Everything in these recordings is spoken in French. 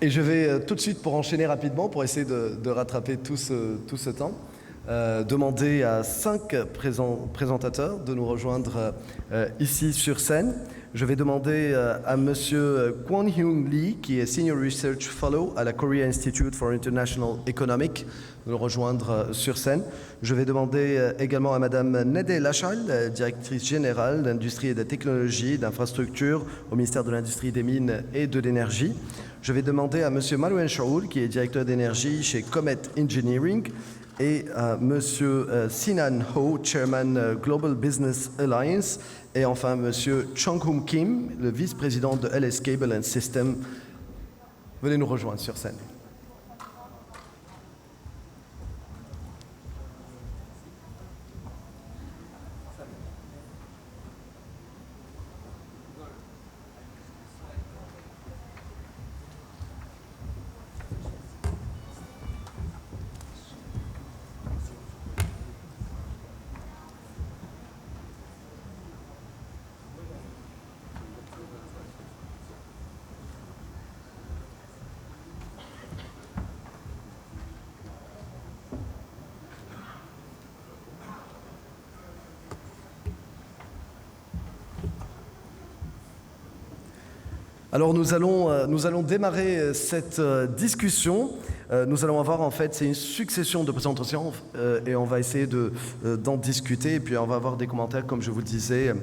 Et je vais tout de suite, pour enchaîner rapidement, pour essayer de rattraper tout ce temps, demander à 5 présentateurs de nous rejoindre ici sur scène. Je vais demander à Monsieur Kwon Hyung Lee, qui est Senior Research Fellow à la Korea Institute for International Economics, de nous rejoindre sur scène. Je vais demander également à Madame Nede Lachal, directrice générale d'industrie et de technologie, d'infrastructure au ministère de l'Industrie, des Mines et de l'Énergie. Je vais demander à Monsieur Maluen Shaul, qui est directeur d'énergie chez Comet Engineering, et Monsieur Sinan Ho, Chairman Global Business Alliance, et enfin Monsieur Chong-Hoom Kim, le vice-président de LS Cable and System. Venez nous rejoindre sur scène. Alors nous allons démarrer cette discussion. Nous allons avoir en fait, c'est une succession de présentations et on va essayer d'en discuter et puis on va avoir des commentaires comme je vous le disais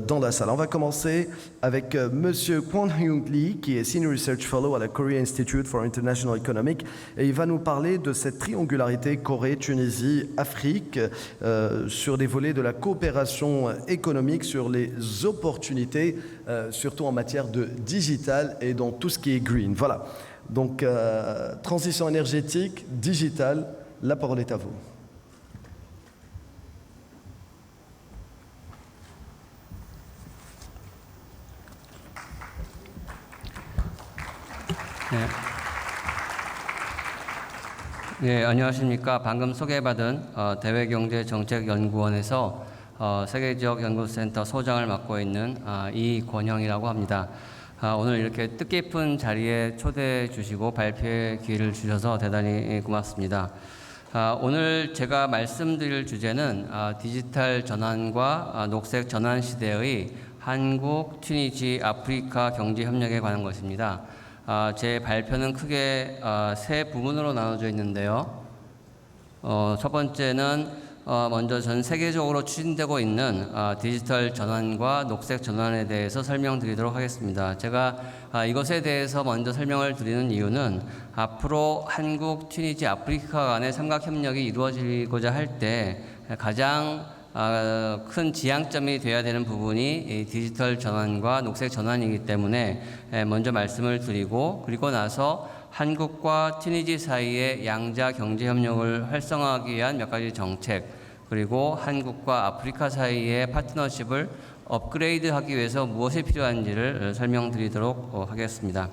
dans la salle. On va commencer avec Monsieur Kwon Hyung Lee qui est Senior Research Fellow à la Korea Institute for International Economics et il va nous parler de cette triangularité Corée, Tunisie, Afrique sur les volets de la coopération économique, sur les opportunités, surtout en matière de digital et dans tout ce qui est green. Voilà. Donc, transition énergétique, digital, la parole est à vous. 네, 안녕하십니까. 방금 소개받은 대외경제정책연구원에서 세계지역 연구센터 소장을 맡고 있는 이권형이라고 합니다. 오늘 이렇게 뜻깊은 자리에 초대해 주시고 발표의 기회를 주셔서 대단히 고맙습니다. 오늘 제가 말씀드릴 주제는 디지털 전환과 녹색 전환 시대의 한국, 튀니지, 아프리카 경제 협력에 관한 것입니다. 제 발표는 크게 세 부분으로 나눠져 있는데요. 첫 번째는 먼저 전 세계적으로 추진되고 있는 디지털 전환과 녹색 전환에 대해서 설명드리도록 하겠습니다. 제가 이것에 대해서 먼저 설명을 드리는 이유는 앞으로 한국, 튀니지, 아프리카 간의 삼각협력이 이루어지고자 할 때 가장 큰 지향점이 되어야 되는 부분이 디지털 전환과 녹색 전환이기 때문에 먼저 말씀을 드리고 그리고 나서 한국과 튀니지 사이의 양자 경제협력을 활성화하기 위한 몇 가지 정책 그리고 한국과 아프리카 사이의 파트너십을 업그레이드하기 위해서 무엇이 필요한지를 설명드리도록 하겠습니다.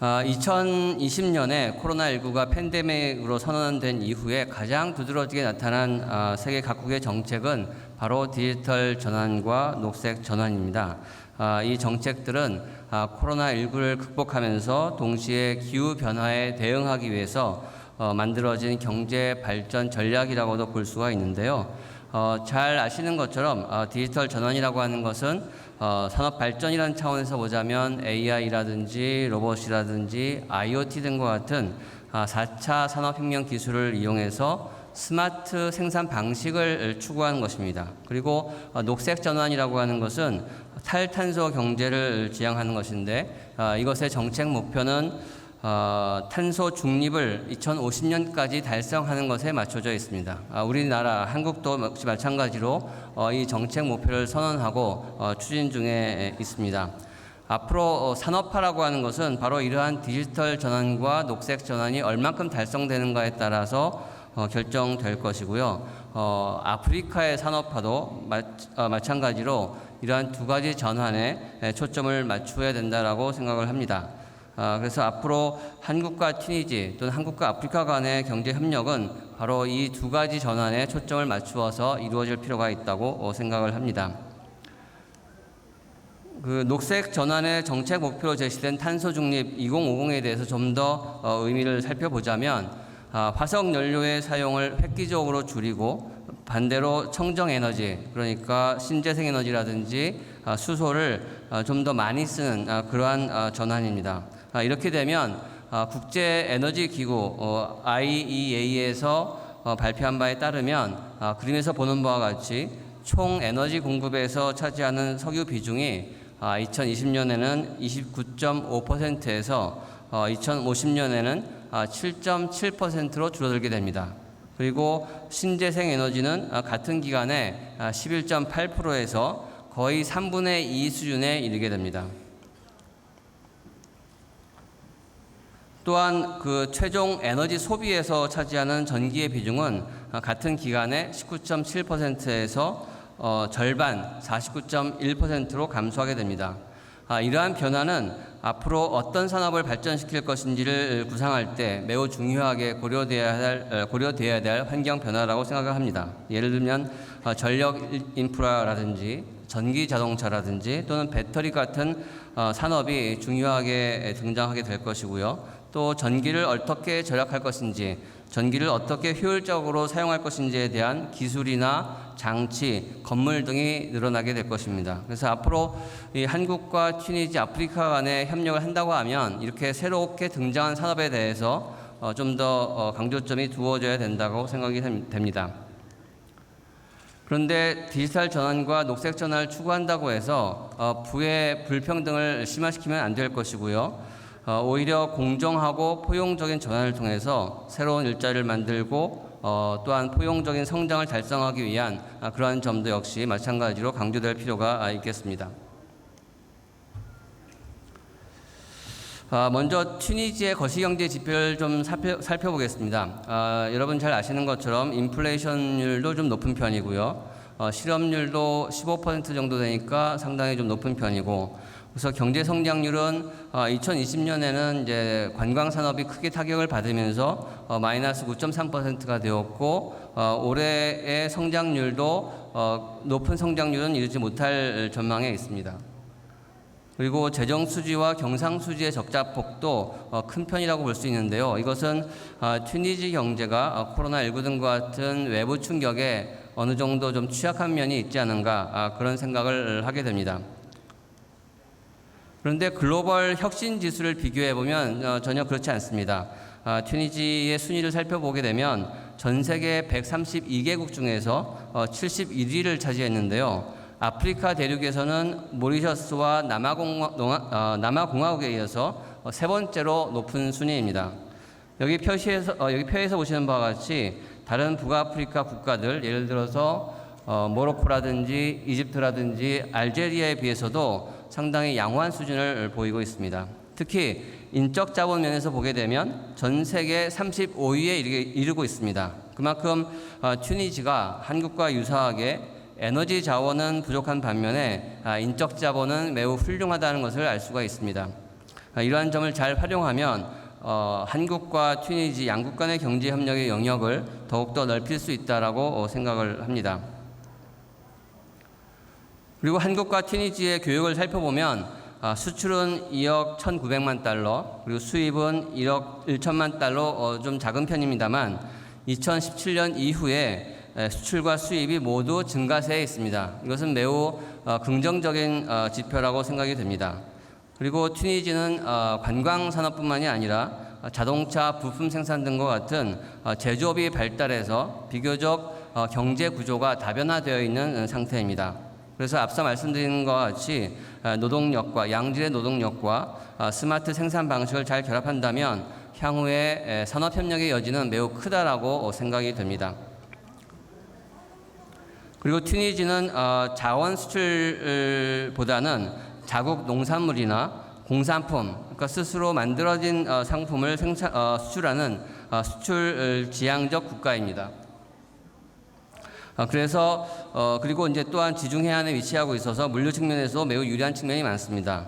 2020년에 코로나19가 팬데믹으로 선언된 이후에 가장 두드러지게 나타난 세계 각국의 정책은 바로 디지털 전환과 녹색 전환입니다. 이 정책들은 코로나19를 극복하면서 동시에 기후변화에 대응하기 위해서 만들어진 경제 발전 전략이라고도 볼 수가 있는데요. 잘 아시는 것처럼 디지털 전환이라고 하는 것은 산업 발전이라는 차원에서 보자면 AI라든지 로봇이라든지 IoT 등과 같은 4차 산업혁명 기술을 이용해서 스마트 생산 방식을 추구하는 것입니다. 그리고 녹색 전환이라고 하는 것은 탈탄소 경제를 지향하는 것인데 이것의 정책 목표는 탄소 중립을 2050년까지 달성하는 것에 맞춰져 있습니다. 우리나라, 한국도 역시 마찬가지로 이 정책 목표를 선언하고 추진 중에 있습니다. 앞으로 산업화라고 하는 것은 바로 이러한 디지털 전환과 녹색 전환이 얼만큼 달성되는가에 따라서 결정될 것이고요. 아프리카의 산업화도 마찬가지로 이러한 두 가지 전환에 초점을 맞춰야 된다라고 생각을 합니다. 그래서 앞으로 한국과 튀니지 또는 한국과 아프리카 간의 경제 협력은 바로 이 두 가지 전환에 초점을 맞추어서 이루어질 필요가 있다고 생각을 합니다. 그 녹색 전환의 정책 목표로 제시된 탄소 중립 2050에 대해서 좀 더 의미를 살펴보자면 화석 연료의 사용을 획기적으로 줄이고 반대로 청정 에너지, 그러니까 신재생 에너지라든지 수소를 좀 더 많이 쓰는 그러한 전환입니다. 이렇게 되면 국제 에너지 기구 IEA에서 발표한 바에 따르면 그림에서 보는 바와 같이 총 에너지 공급에서 차지하는 석유 비중이 2020년에는 29.5%에서 2050년에는 7.7%로 줄어들게 됩니다. 그리고 신재생 에너지는 같은 기간에 11.8%에서 거의 3분의 2 수준에 이르게 됩니다. 또한 그 최종 에너지 소비에서 차지하는 전기의 비중은 같은 기간에 19.7%에서 절반 49.1%로 감소하게 됩니다. 이러한 변화는 앞으로 어떤 산업을 발전시킬 것인지를 구상할 때 매우 중요하게 고려되어야 될 환경 변화라고 생각을 합니다. 예를 들면 전력 인프라라든지 전기 자동차라든지 또는 배터리 같은 산업이 중요하게 등장하게 될 것이고요. 또 전기를 어떻게 절약할 것인지, 전기를 어떻게 효율적으로 사용할 것인지에 대한 기술이나 장치, 건물 등이 늘어나게 될 것입니다. 그래서 앞으로 이 한국과 튀니지, 아프리카 간에 협력을 한다고 하면 이렇게 새롭게 등장한 산업에 대해서 좀 더 강조점이 두어져야 된다고 생각이 됩니다. 그런데 디지털 전환과 녹색 전환을 추구한다고 해서 부의 불평등을 심화시키면 안 될 것이고요. 오히려 공정하고 포용적인 전환을 통해서 새로운 일자리를 만들고 또한 포용적인 성장을 달성하기 위한 그러한 점도 역시 마찬가지로 강조될 필요가 있겠습니다. 먼저 튀니지의 거시경제 지표를 좀 살펴보겠습니다. 여러분 잘 아시는 것처럼 인플레이션율도 좀 높은 편이고요. 실업률도 15% 정도 되니까 상당히 좀 높은 편이고, 그래서 경제 성장률은 2020년에는 이제 관광 산업이 크게 타격을 받으면서 마이너스 9.3%가 되었고, 올해의 성장률도 높은 성장률은 이루지 못할 전망에 있습니다. 그리고 재정 수지와 경상 수지의 적자폭도 큰 편이라고 볼 수 있는데요. 이것은 튀니지 경제가 코로나19 등과 같은 외부 충격에 어느 정도 좀 취약한 면이 있지 않은가 그런 생각을 하게 됩니다. 그런데 글로벌 혁신 지수를 비교해 보면 전혀 그렇지 않습니다. 튀니지의 순위를 살펴보게 되면 전 세계 132개국 중에서 71위를 차지했는데요. 아프리카 대륙에서는 모리셔스와 남아공화국에 이어서 세 번째로 높은 순위입니다. 여기 표에서 보시는 바와 같이 다른 북아프리카 국가들, 예를 들어서 모로코라든지 이집트라든지 알제리아에 비해서도 상당히 양호한 수준을 보이고 있습니다. 특히 인적 자본 면에서 보게 되면 전 세계 35위에 이르고 있습니다. 그만큼 튀니지가 한국과 유사하게 에너지 자원은 부족한 반면에 인적 자본은 매우 훌륭하다는 것을 알 수가 있습니다. 이러한 점을 잘 활용하면 한국과 튀니지 양국 간의 경제 협력의 영역을 더욱더 넓힐 수 있다라고 생각을 합니다. 그리고 한국과 튀니지의 교육을 살펴보면 수출은 2억 1,900만 달러, 그리고 수입은 1억 1천만 달러, 좀 작은 편입니다만 2017년 이후에 수출과 수입이 모두 증가세에 있습니다. 이것은 매우 긍정적인 지표라고 생각이 됩니다. 그리고 튀니지는 관광 산업뿐만이 아니라 자동차 부품 생산 등과 같은 제조업이 발달해서 비교적 경제 구조가 다변화되어 있는 상태입니다. 그래서 앞서 말씀드린 것과 같이 노동력과 양질의 노동력과 스마트 생산 방식을 잘 결합한다면 향후에 산업협력의 여지는 매우 크다라고 생각이 됩니다. 그리고 튀니지는 자원 수출보다는 자국 농산물이나 공산품, 그러니까 스스로 만들어진 상품을 수출하는 수출 지향적 국가입니다. 그래서 그리고 이제 또한 지중 해안에 위치하고 있어서 물류 측면에서 매우 유리한 측면이 많습니다.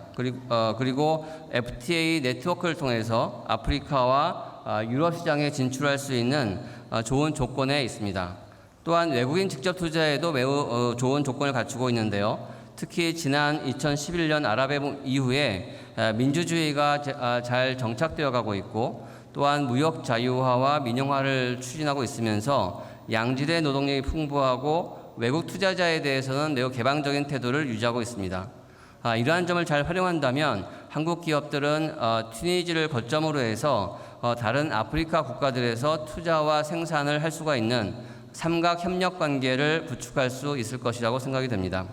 그리고 FTA 네트워크를 통해서 아프리카와 유럽 시장에 진출할 수 있는 좋은 조건에 있습니다. 또한 외국인 직접 투자에도 매우 좋은 조건을 갖추고 있는데요. 특히 지난 2011년 아랍의 이후에 민주주의가 잘 정착되어 가고 있고 또한 무역 자유화와 민영화를 추진하고 있으면서 양질의 노동력이 풍부하고 외국 투자자에 대해서는 매우 개방적인 태도를 유지하고 있습니다. 이러한 점을 잘 활용한다면 한국 기업들은 튀니지를 거점으로 해서 다른 아프리카 국가들에서 투자와 생산을 할 수가 있는 삼각 협력 관계를 구축할 수 있을 것이라고 생각이 됩니다.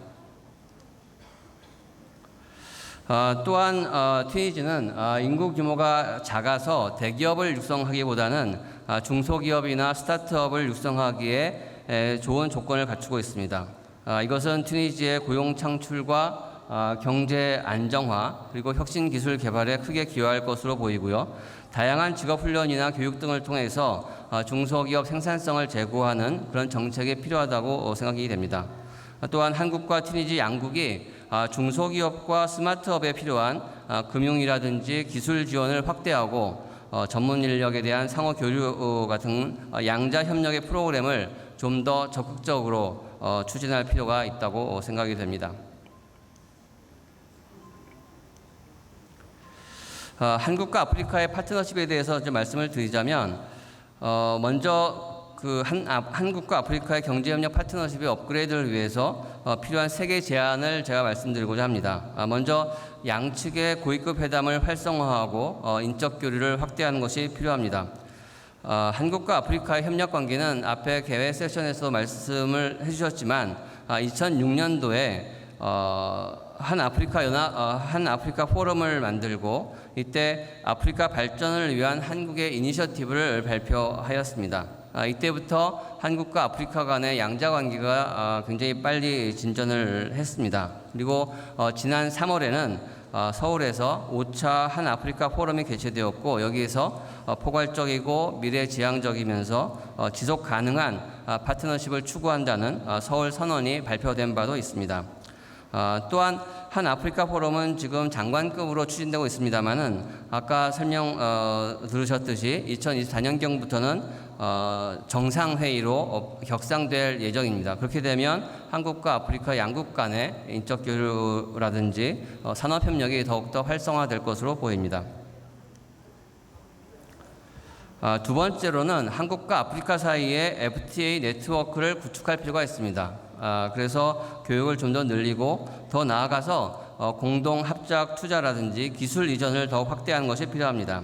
또한 튀니지는 인구 규모가 작아서 대기업을 육성하기보다는 중소기업이나 스타트업을 육성하기에 좋은 조건을 갖추고 있습니다. 이것은 튀니지의 고용 창출과 경제 안정화 그리고 혁신 기술 개발에 크게 기여할 것으로 보이고요. 다양한 직업 훈련이나 교육 등을 통해서 중소기업 생산성을 제고하는 그런 정책이 필요하다고 생각이 됩니다. 또한 한국과 튀니지 양국이 중소기업과 스마트업에 필요한 금융이라든지 기술 지원을 확대하고 전문 인력에 대한 상호 교류 같은 양자 협력의 프로그램을 좀 더 적극적으로 추진할 필요가 있다고 생각이 됩니다. 한국과 아프리카의 파트너십에 대해서 좀 말씀을 드리자면 먼저 한국과 아프리카의 경제협력 파트너십의 업그레이드를 위해서 필요한 3개 제안을 제가 말씀드리고자 합니다. 먼저 양측의 고위급 회담을 활성화하고 인적 교류를 확대하는 것이 필요합니다. 한국과 아프리카의 협력 관계는 앞에 개회 세션에서 말씀을 해주셨지만 2006년도에 한 아프리카 포럼을 만들고 이때 아프리카 발전을 위한 한국의 이니셔티브를 발표하였습니다. 이때부터 한국과 아프리카 간의 양자 관계가 굉장히 빨리 진전을 했습니다. 그리고 지난 3월에는 서울에서 5차 한 아프리카 포럼이 개최되었고 여기에서 포괄적이고 미래지향적이면서 지속 가능한 파트너십을 추구한다는 서울 선언이 발표된 바도 있습니다. 또한 한 아프리카 포럼은 지금 장관급으로 추진되고 있습니다만은 아까 설명 들으셨듯이 2024년경부터는 정상회의로 격상될 예정입니다. 그렇게 되면 한국과 아프리카 양국 간의 인적 교류라든지 산업 협력이 더욱더 활성화될 것으로 보입니다. 두 번째로는 한국과 아프리카 사이에 FTA 네트워크를 구축할 필요가 있습니다. 그래서 교육을 좀 더 늘리고 더 나아가서 공동 합작 투자라든지 기술 이전을 더욱 확대하는 것이 필요합니다.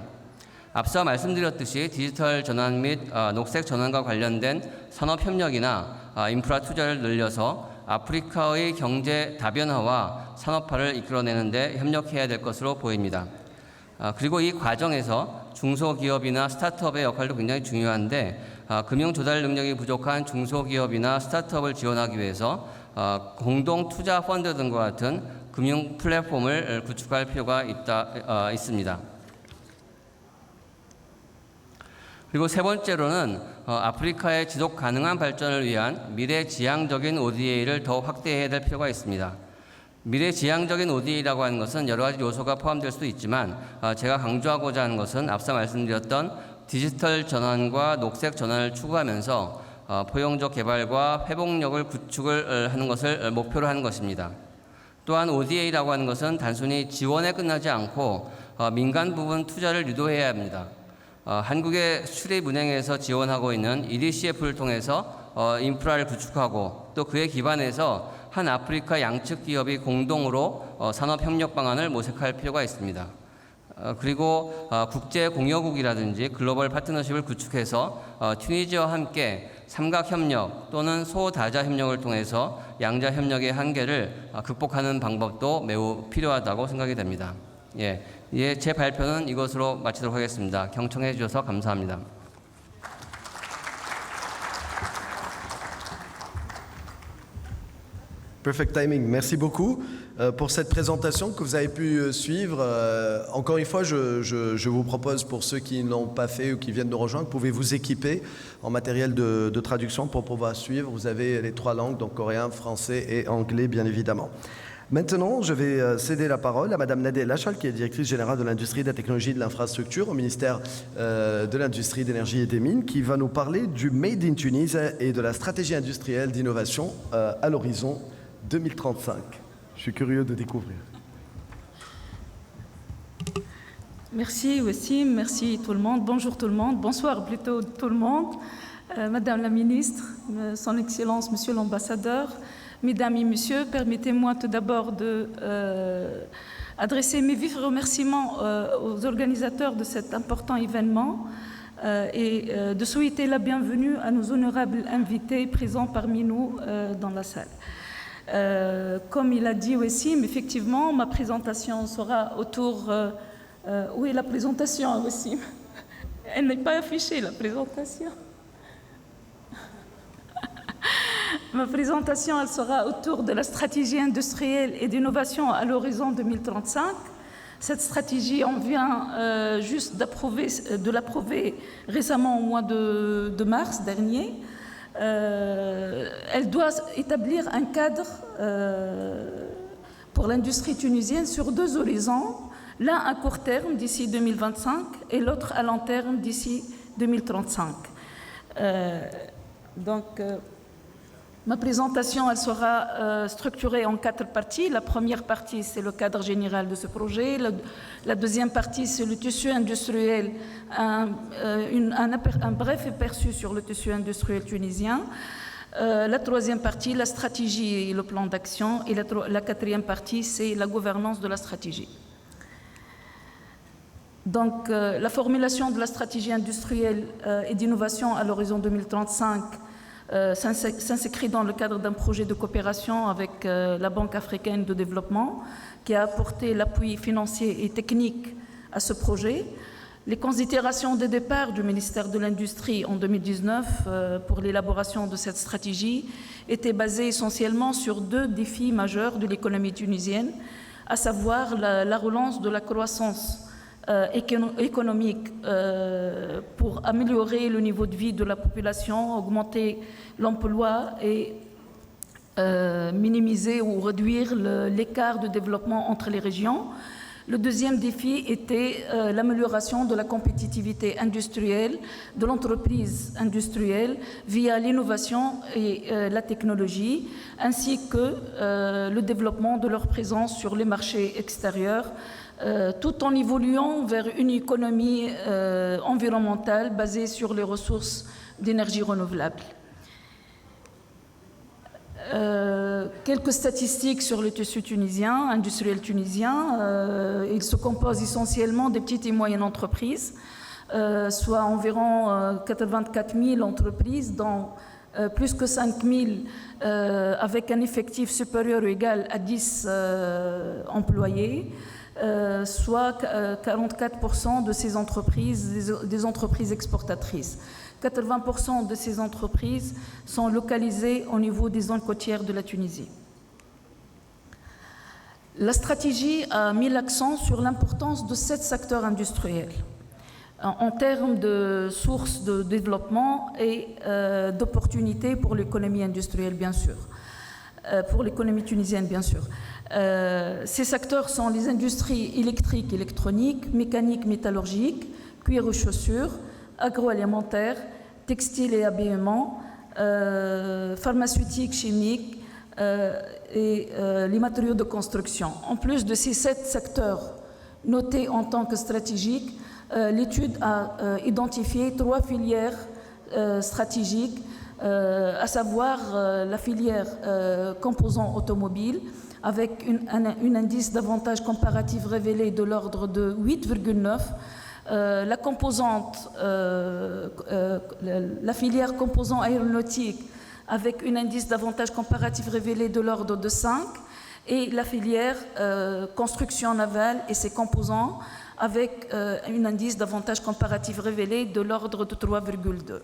앞서 말씀드렸듯이 디지털 전환 및 녹색 전환과 관련된 산업 협력이나 인프라 투자를 늘려서 아프리카의 경제 다변화와 산업화를 이끌어내는 데 협력해야 될 것으로 보입니다. 그리고 이 과정에서 중소기업이나 스타트업의 역할도 굉장히 중요한데 금융 조달 능력이 부족한 중소기업이나 스타트업을 지원하기 위해서 공동 투자 펀드 등과 같은 금융 플랫폼을 구축할 필요가 있습니다. 그리고 세 번째로는 아프리카의 지속 가능한 발전을 위한 미래지향적인 ODA를 더욱 확대해야 될 필요가 있습니다. 미래지향적인 ODA라고 하는 것은 여러 가지 요소가 포함될 수도 있지만 제가 강조하고자 하는 것은 앞서 말씀드렸던 디지털 전환과 녹색 전환을 추구하면서 포용적 개발과 회복력을 구축을 하는 것을 목표로 하는 것입니다. 또한 ODA라고 하는 것은 단순히 지원에 끝나지 않고 민간 부분 투자를 유도해야 합니다. 한국의 수출입은행에서 지원하고 있는 EDCF를 통해서 인프라를 구축하고 또 그에 기반해서 한 아프리카 양측 기업이 공동으로 산업협력 방안을 모색할 필요가 있습니다. 그리고 국제공여국이라든지 글로벌 파트너십을 구축해서 튀니지와 함께 삼각협력 또는 소다자협력을 통해서 양자협력의 한계를 극복하는 방법도 매우 필요하다고 생각이 됩니다. 제 발표는 이것으로 마치도록 하겠습니다. 경청해 주셔서 감사합니다. Perfect timing. Merci beaucoup pour cette présentation que vous avez pu suivre. Encore une fois, je vous propose, pour ceux qui ne l'ont pas fait ou qui viennent de nous rejoindre, vous pouvez vous équiper en matériel de traduction pour pouvoir suivre. Vous avez les 3 langues, donc coréen, français et anglais, bien évidemment. Maintenant, je vais céder la parole à Madame Nadé Lachal, qui est directrice générale de l'industrie, de la technologie et de l'infrastructure au ministère de l'Industrie, de l'Énergie et des Mines, qui va nous parler du Made in Tunis et de la stratégie industrielle d'innovation à l'horizon 2035. Je suis curieux de découvrir. Merci Wassim, merci tout le monde. Bonjour tout le monde, bonsoir plutôt tout le monde. Madame la ministre, Son Excellence, Monsieur l'ambassadeur, Mesdames et Messieurs, permettez-moi tout d'abord d'adresser mes vifs remerciements aux organisateurs de cet important événement et de souhaiter la bienvenue à nos honorables invités présents parmi nous dans la salle. Comme il a dit Wassim, effectivement, ma présentation sera autour... où est la présentation, Wassim? Elle n'est pas affichée, la présentation. Ma présentation, elle sera autour de la stratégie industrielle et d'innovation à l'horizon 2035. Cette stratégie, on vient juste de l'approuver récemment au mois de mars dernier. Elle doit établir un cadre pour l'industrie tunisienne sur 2 horizons, l'un à court terme d'ici 2025 et l'autre à long terme d'ici 2035. Ma présentation, elle sera structurée en 4 parties. La première partie, c'est le cadre général de ce projet. La deuxième partie, c'est le tissu industriel, un bref aperçu sur le tissu industriel tunisien. La troisième partie, la stratégie et le plan d'action. Et la quatrième partie, c'est la gouvernance de la stratégie. Donc, la formulation de la stratégie industrielle et d'innovation à l'horizon 2035 s'inscrit dans le cadre d'un projet de coopération avec la Banque africaine de développement qui a apporté l'appui financier et technique à ce projet. Les considérations de départ du ministère de l'Industrie en 2019 pour l'élaboration de cette stratégie étaient basées essentiellement sur 2 défis majeurs de l'économie tunisienne, à savoir la relance de la croissance économique pour améliorer le niveau de vie de la population, augmenter l'emploi et minimiser ou réduire l'écart de développement entre les régions. Le deuxième défi était l'amélioration de la compétitivité industrielle de l'entreprise industrielle via l'innovation et la technologie, ainsi que le développement de leur présence sur les marchés extérieurs, tout en évoluant vers une économie environnementale basée sur les ressources d'énergie renouvelable. Quelques statistiques sur le tissu tunisien, industriel tunisien. Il se compose essentiellement des petites et moyennes entreprises, soit environ 84 000 entreprises, dont plus que 5 000 avec un effectif supérieur ou égal à 10 employés. Soit 44% de ces entreprises, des entreprises exportatrices. 80% de ces entreprises sont localisées au niveau des zones côtières de la Tunisie. La stratégie a mis l'accent sur l'importance de 7 secteurs industriels en termes de sources de développement et d'opportunités pour l'économie industrielle, bien sûr, pour l'économie tunisienne, bien sûr. Ces secteurs sont les industries électriques, électroniques, mécaniques, métallurgiques, cuir et chaussures, agroalimentaire, textile et habillement, pharmaceutique, chimique et les matériaux de construction. En plus de ces 7 secteurs notés en tant que stratégiques, l'étude a identifié 3 filières stratégiques, à savoir la filière composants automobiles, avec un indice d'avantage comparatif révélé de l'ordre de 8,9. La filière composants aéronautiques avec un indice d'avantage comparatif révélé de l'ordre de 5, et la filière construction navale et ses composants avec un indice d'avantage comparatif révélé de l'ordre de 3,2.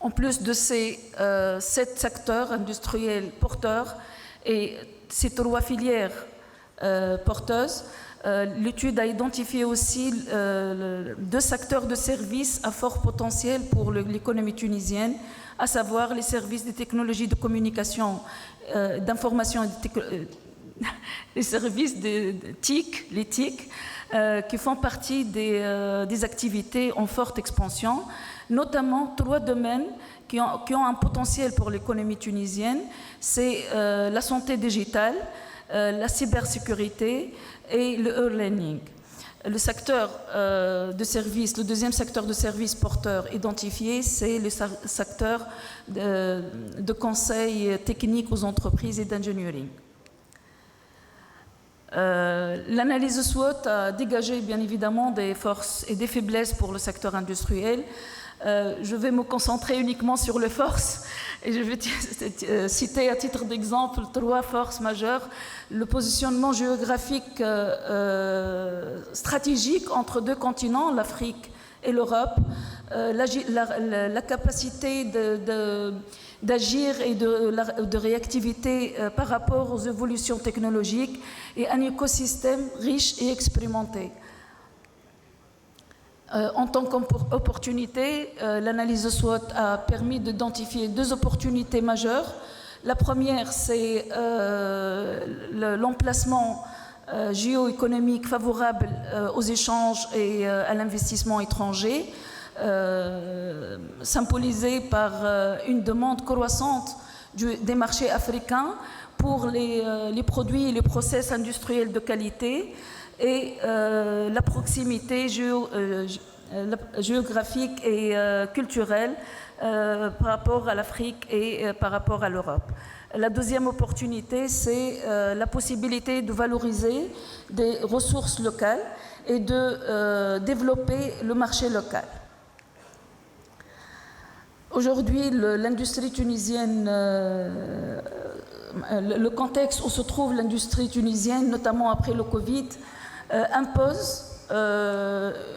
En plus de ces 7 secteurs industriels porteurs et ces 3 filières porteuses, l'étude a identifié aussi 2 secteurs de services à fort potentiel pour l'économie tunisienne, à savoir les services de technologies de communication, d'information les services de TIC, les TIC, qui font partie des activités en forte expansion, notamment 3 domaines qui ont un potentiel pour l'économie tunisienne. C'est la santé digitale, la cybersécurité et le e-learning. Le secteur de services, le deuxième secteur de services porteur identifié, c'est le secteur de conseil technique aux entreprises et d'engineering. L'analyse SWOT a dégagé bien évidemment des forces et des faiblesses pour le secteur industriel. Je vais me concentrer uniquement sur les forces et je vais citer à titre d'exemple 3 forces majeures. Le positionnement géographique stratégique entre 2 continents, l'Afrique et l'Europe, la capacité d'agir et de réactivité par rapport aux évolutions technologiques et un écosystème riche et expérimenté. En tant qu'opportunité, l'analyse SWOT a permis d'identifier 2 opportunités majeures. La première, c'est l'emplacement géoéconomique favorable aux échanges et à l'investissement étranger, symbolisé par une demande croissante des marchés africains pour les produits et les process industriels de qualité et la proximité géographique et culturelle par rapport à l'Afrique et par rapport à l'Europe. La deuxième opportunité, c'est la possibilité de valoriser des ressources locales et de développer le marché local. Aujourd'hui, l'industrie tunisienne, le contexte où se trouve l'industrie tunisienne, notamment après le Covid, impose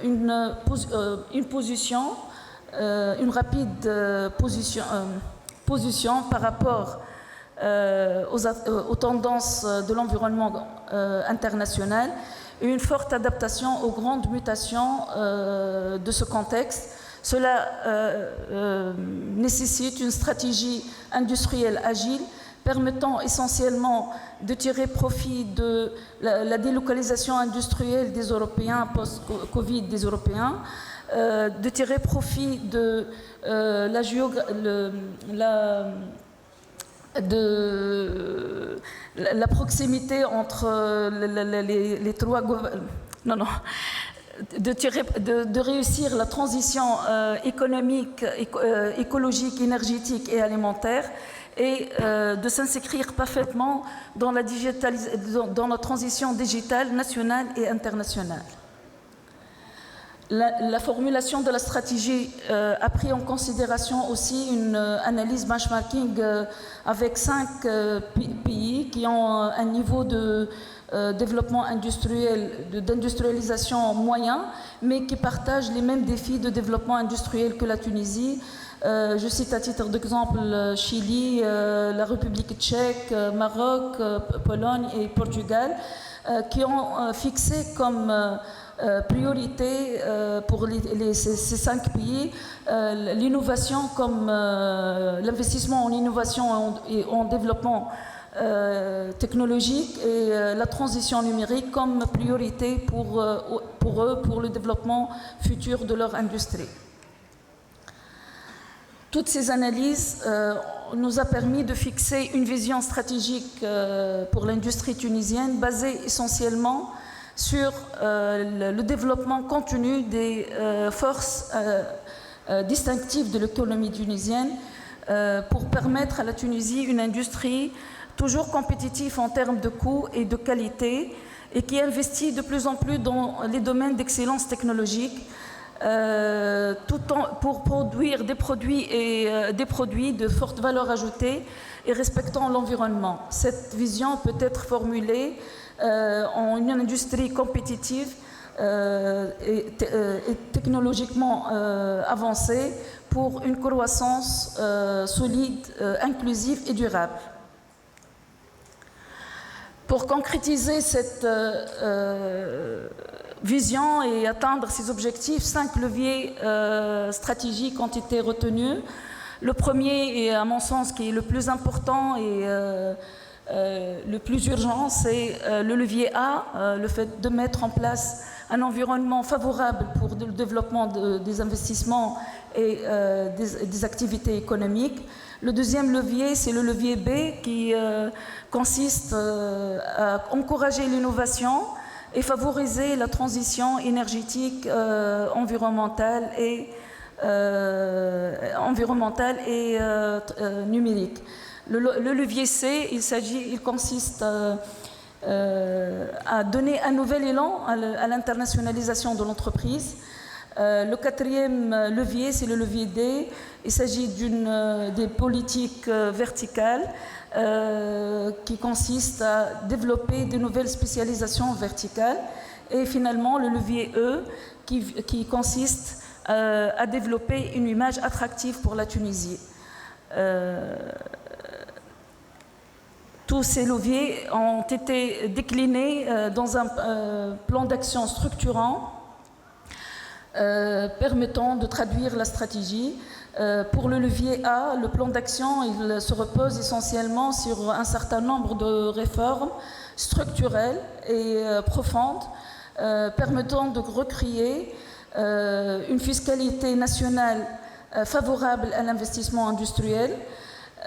une rapide position par rapport aux tendances de l'environnement international et une forte adaptation aux grandes mutations de ce contexte. Cela nécessite une stratégie industrielle agile permettant essentiellement de tirer profit de la délocalisation industrielle des Européens post-Covid des Européens, de tirer profit de la proximité entre les 3 gouvernements. De réussir la transition économique, écologique, énergétique et alimentaire et de s'inscrire parfaitement dans la transition digitale nationale et internationale. La formulation de la stratégie a pris en considération aussi une analyse benchmarking avec 5 pays qui ont un niveau de développement industriel, d'industrialisation moyen, mais qui partagent les mêmes défis de développement industriel que la Tunisie. Je cite à titre d'exemple Chili, la République tchèque, Maroc, Pologne et Portugal, qui ont fixé comme priorité pour ces 5 pays l'innovation comme l'investissement en innovation et en développement technologique et la transition numérique comme priorité pour eux, pour le développement futur de leur industrie. Toutes ces analyses nous a permis de fixer une vision stratégique pour l'industrie tunisienne basée essentiellement sur le développement continu des forces distinctives de l'économie tunisienne pour permettre à la Tunisie une industrie toujours compétitive en termes de coûts et de qualité et qui investit de plus en plus dans les domaines d'excellence technologique pour produire des produits de forte valeur ajoutée et respectant l'environnement. Cette vision peut être formulée en une industrie compétitive et technologiquement avancée pour une croissance solide, inclusive et durable. Pour concrétiser cette vision et atteindre ces objectifs, 5 leviers stratégiques ont été retenus. Le premier, et à mon sens qui est le plus important et Le plus urgent, c'est le levier A, le fait de mettre en place un environnement favorable pour le développement des investissements et des activités économiques. Le deuxième levier, c'est le levier B qui consiste à encourager l'innovation et favoriser la transition énergétique, environnementale et numérique. Le levier C, il consiste à donner un nouvel élan à l'internationalisation de l'entreprise. Le quatrième levier, c'est le levier D. Il s'agit des politiques verticales qui consistent à développer de nouvelles spécialisations verticales. Et finalement, le levier E qui consiste à développer une image attractive pour la Tunisie. Tous ces leviers ont été déclinés dans un plan d'action structurant permettant de traduire la stratégie. Pour le levier A, le plan d'action il se repose essentiellement sur un certain nombre de réformes structurelles et profondes permettant de recréer une fiscalité nationale favorable à l'investissement industriel,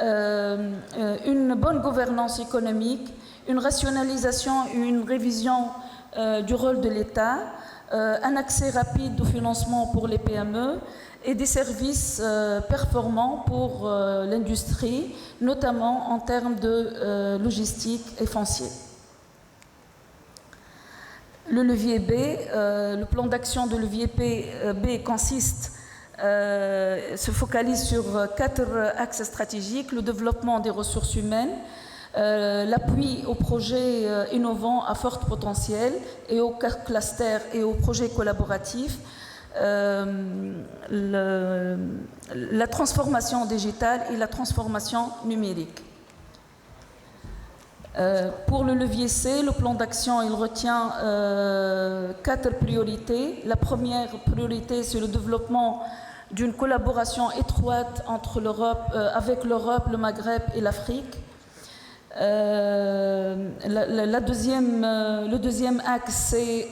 une bonne gouvernance économique, une rationalisation et une révision du rôle de l'État, un accès rapide au financement pour les PME et des services performants pour l'industrie, notamment en termes de logistique et foncier. Le levier B, le plan d'action de levier B consiste se focalise sur 4 axes stratégiques: le développement des ressources humaines, l'appui aux projets innovants à fort potentiel et aux clusters et aux projets collaboratifs, la transformation digitale et la transformation numérique. Pour le levier C, le plan d'action il retient 4 priorités. La première priorité, c'est le développement d'une collaboration étroite entre avec l'Europe, le Maghreb et l'Afrique. Le deuxième axe, c'est...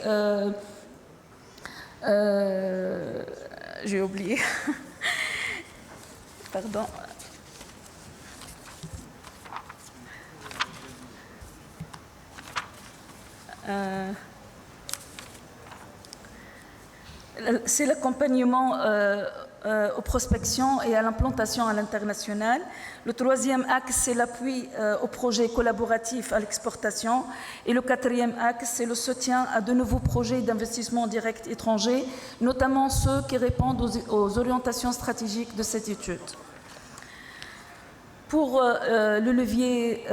j'ai oublié. Pardon. C'est l'accompagnement aux prospections et à l'implantation à l'international. Le troisième axe, c'est l'appui aux projets collaboratifs à l'exportation. Et le quatrième axe, c'est le soutien à de nouveaux projets d'investissement direct étrangers, notamment ceux qui répondent aux orientations stratégiques de cette étude. Pour le levier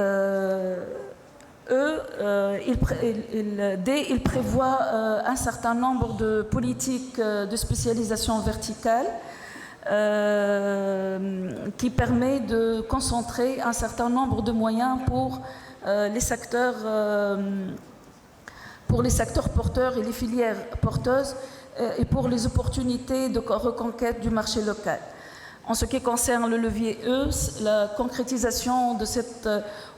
il prévoit un certain nombre de politiques de spécialisation verticale qui permet de concentrer un certain nombre de moyens pour les secteurs porteurs et les filières porteuses et pour les opportunités de reconquête du marché local. En ce qui concerne le levier E, la concrétisation de cette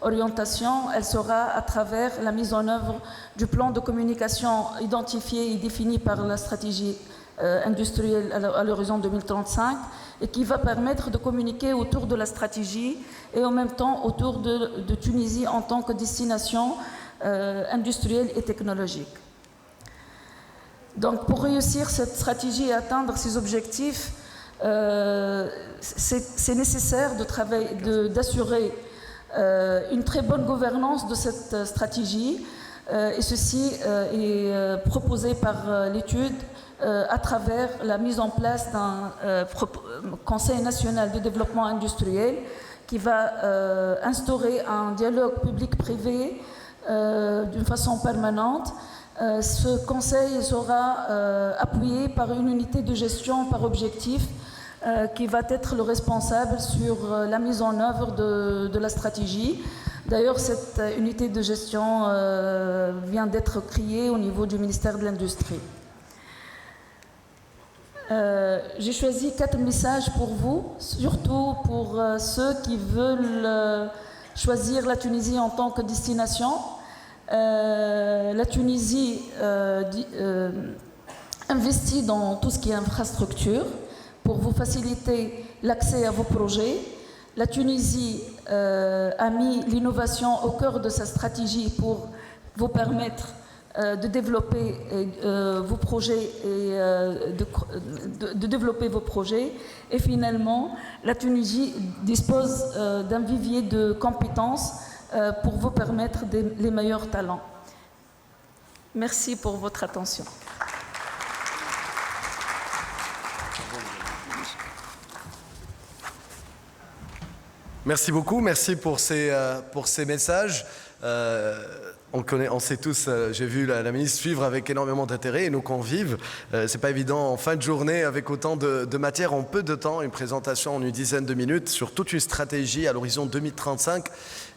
orientation, elle sera à travers la mise en œuvre du plan de communication identifié et défini par la stratégie industrielle à l'horizon 2035 et qui va permettre de communiquer autour de la stratégie et en même temps autour de Tunisie en tant que destination industrielle et technologique. Donc pour réussir cette stratégie et atteindre ces objectifs, c'est nécessaire d'assurer une très bonne gouvernance de cette stratégie et ceci est proposé par l'étude à travers la mise en place d'un Conseil national de développement industriel qui va instaurer un dialogue public-privé d'une façon permanente. Ce conseil sera appuyé par une unité de gestion par objectif qui va être le responsable sur la mise en œuvre de la stratégie. D'ailleurs, cette unité de gestion vient d'être créée au niveau du ministère de l'Industrie. J'ai choisi 4 messages pour vous, surtout pour ceux qui veulent choisir la Tunisie en tant que destination. La Tunisie investit dans tout ce qui est infrastructure pour vous faciliter l'accès à vos projets. La Tunisie a mis l'innovation au cœur de sa stratégie pour vous permettre de développer vos projets et de développer vos projets. Et finalement, la Tunisie dispose d'un vivier de compétences pour vous permettre les meilleurs talents. Merci pour votre attention. Merci beaucoup, merci pour ces messages. On sait tous, j'ai vu la ministre suivre avec énormément d'intérêt et nos convives. C'est pas évident en fin de journée avec autant de matière en peu de temps, une présentation en une dizaine de minutes sur toute une stratégie à l'horizon 2035.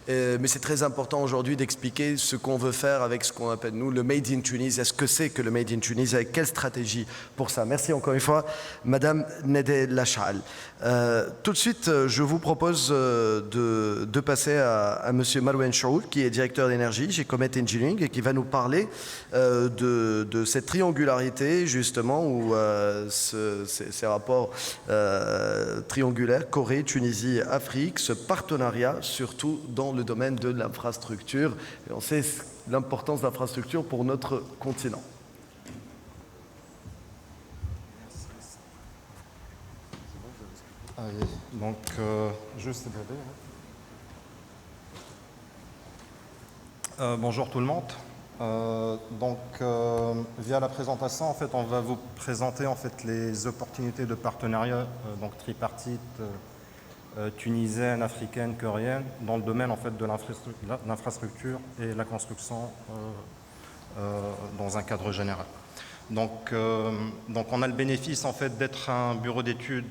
Mais c'est très important aujourd'hui d'expliquer ce qu'on veut faire avec ce qu'on appelle nous le Made in Tunis. Est-ce que c'est que le Made in Tunis? Avec quelle stratégie pour ça? Merci encore une fois, Madame Nedel Lachal. Tout de suite, je vous propose de passer à Monsieur Marouane Chaoul, qui est directeur d'énergie chez Comet Engineering et qui va nous parler de cette triangularité justement où ces rapports triangulaires, Corée, Tunisie, Afrique, ce partenariat surtout dans le domaine de l'infrastructure. Et on sait l'importance de l'infrastructure pour notre continent. Allez, donc, juste bonjour tout le monde. Via la présentation, en fait, on va vous présenter en fait les opportunités de partenariat, donc tripartite, tunisienne, africaine, coréenne, dans le domaine en fait de l'infrastructure et la construction dans un cadre général. Donc on a le bénéfice en fait d'être un bureau d'études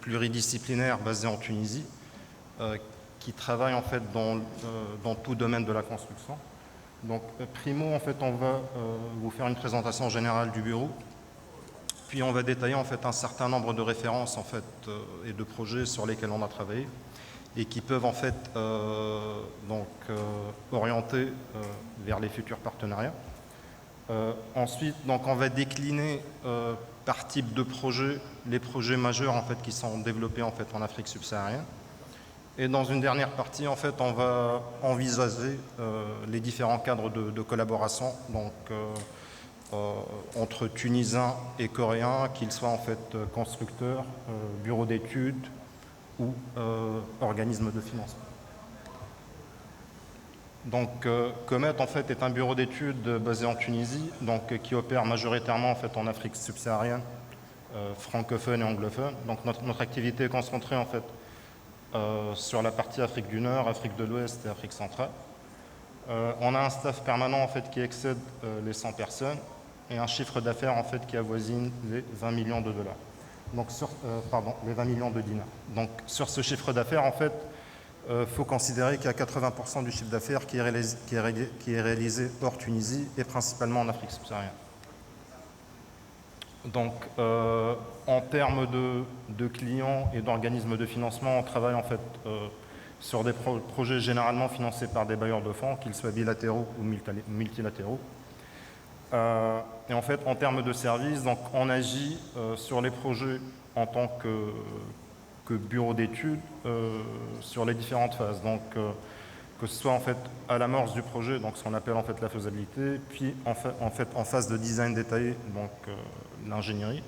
pluridisciplinaire basé en Tunisie, qui travaille en fait dans tout domaine de la construction. Donc primo en fait on va vous faire une présentation générale du bureau. Puis on va détailler en fait un certain nombre de références en fait et de projets sur lesquels on a travaillé et qui peuvent en fait orienter vers les futurs partenariats. Ensuite, donc on va décliner par type de projet les projets majeurs en fait qui sont développés en fait en Afrique subsaharienne. Et dans une dernière partie, en fait, on va envisager les différents cadres de collaboration. Donc entre Tunisiens et Coréens, qu'ils soient en fait constructeurs, bureaux d'études ou organismes de financement. Donc Comet en fait est un bureau d'études basé en Tunisie, donc qui opère majoritairement en fait en Afrique subsaharienne, francophone et anglophone. Donc notre activité est concentrée en fait sur la partie Afrique du Nord, Afrique de l'Ouest et Afrique centrale. On a un staff permanent en fait qui excède les 100 personnes. Et un chiffre d'affaires en fait qui avoisine les 20 millions de dollars. Donc les 20 millions de dinars. Donc sur ce chiffre d'affaires en fait, faut considérer qu'il y a 80% du chiffre d'affaires qui est réalisé hors Tunisie et principalement en Afrique subsaharienne. Donc en termes de clients et d'organismes de financement, on travaille en fait sur des projets généralement financés par des bailleurs de fonds, qu'ils soient bilatéraux ou multilatéraux. Et en fait, en termes de services, donc, on agit sur les projets en tant que bureau d'études sur les différentes phases. Donc, que ce soit en fait à l'amorce du projet, donc ce qu'on appelle en fait la faisabilité, puis en phase de design détaillé, donc l'ingénierie,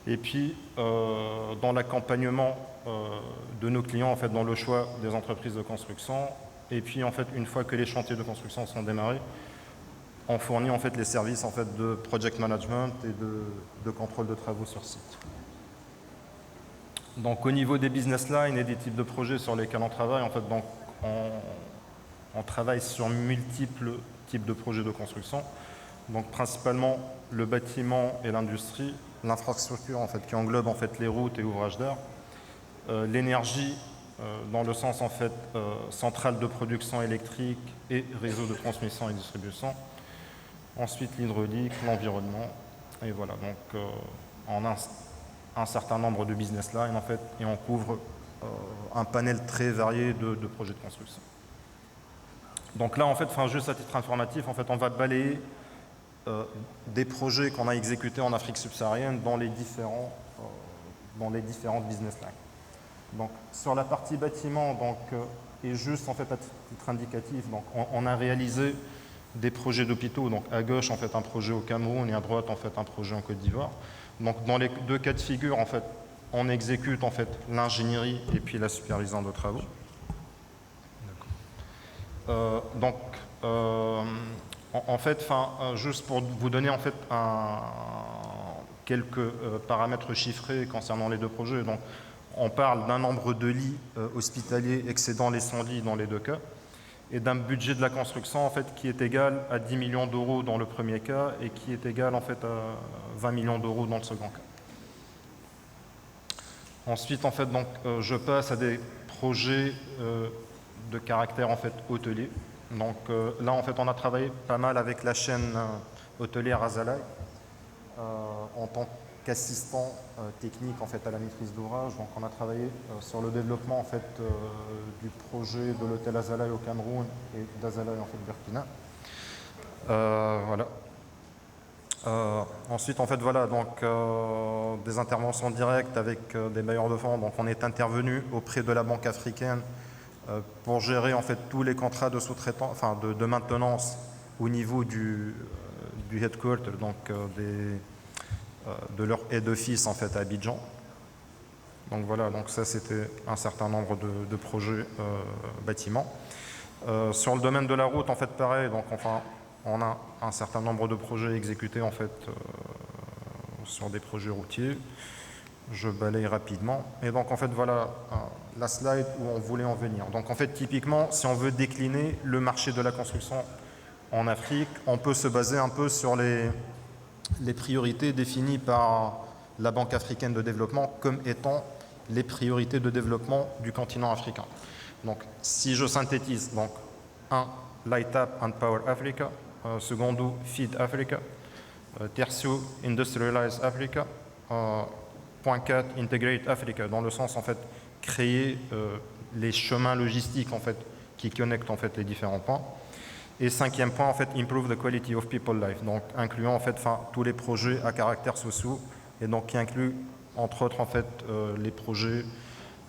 et puis dans l'accompagnement de nos clients en fait dans le choix des entreprises de construction, et puis en fait une fois que les chantiers de construction sont démarrés, on fournit en fait les services en fait de project management et de contrôle de travaux sur site. Donc au niveau des business lines et des types de projets sur lesquels on travaille, en fait, donc, on travaille sur multiples types de projets de construction. Donc principalement le bâtiment et l'industrie, l'infrastructure en fait qui englobe en fait les routes et ouvrages d'art, l'énergie dans le sens en fait centrale de production électrique et réseau de transmission et distribution. Ensuite, l'hydraulique, l'environnement, et voilà. Donc, on a un certain nombre de business lines, en fait, et on couvre un panel très varié de projets de construction. Donc là, en fait, juste à titre informatif, en fait, on va balayer des projets qu'on a exécutés en Afrique subsaharienne dans les différentes business lines. Donc, sur la partie bâtiment, et juste en fait à titre indicatif, donc, on a réalisé des projets d'hôpitaux. Donc, à gauche, en fait, un projet au Cameroun et à droite, en fait, un projet en Côte d'Ivoire. Donc, dans les deux cas de figure, en fait, on exécute en fait l'ingénierie et puis la supervision de travaux. En fait, juste pour vous donner en fait quelques paramètres chiffrés concernant les deux projets. Donc, on parle d'un nombre de lits hospitaliers excédant les 100 lits dans les deux cas, et d'un budget de la construction en fait qui est égal à 10 millions d'euros dans le premier cas et qui est égal en fait à 20 millions d'euros dans le second cas. Ensuite, en fait, je passe à des projets de caractère en fait hôtelier. Donc là, en fait, on a travaillé pas mal avec la chaîne hôtelière Azalai en tant qu'assistant technique en fait à la maîtrise d'ouvrage. Donc, on a travaillé sur le développement en fait du projet de l'hôtel Azalai au Cameroun et d'Azalai en fait Burkina. Voilà. Ensuite, en fait, voilà, des interventions directes avec des bailleurs de fonds. Donc, on est intervenu auprès de la Banque africaine pour gérer en fait tous les contrats de sous-traitance, de maintenance au niveau du headquarter, de leur head office en fait à Abidjan. Donc voilà, ça c'était un certain nombre de projets bâtiments. Sur le domaine de la route, en fait, pareil. On a un certain nombre de projets exécutés en fait sur des projets routiers. Je balaye rapidement. Et donc en fait voilà la slide où on voulait en venir. Donc en fait typiquement, si on veut décliner le marché de la construction en Afrique, on peut se baser un peu sur les priorités définies par la Banque africaine de développement comme étant les priorités de développement du continent africain. Donc si je synthétise, 1. Light Up and Power Africa. Secondo, Feed Africa. Tertio, Industrialize Africa. Point 4, Integrate Africa, dans le sens en fait créer les chemins logistiques en fait qui connectent en fait les différents points. Et 5e point en fait, Improve the Quality of People Life, donc incluant en fait tous les projets à caractère sociaux et donc qui inclut entre autres en fait les projets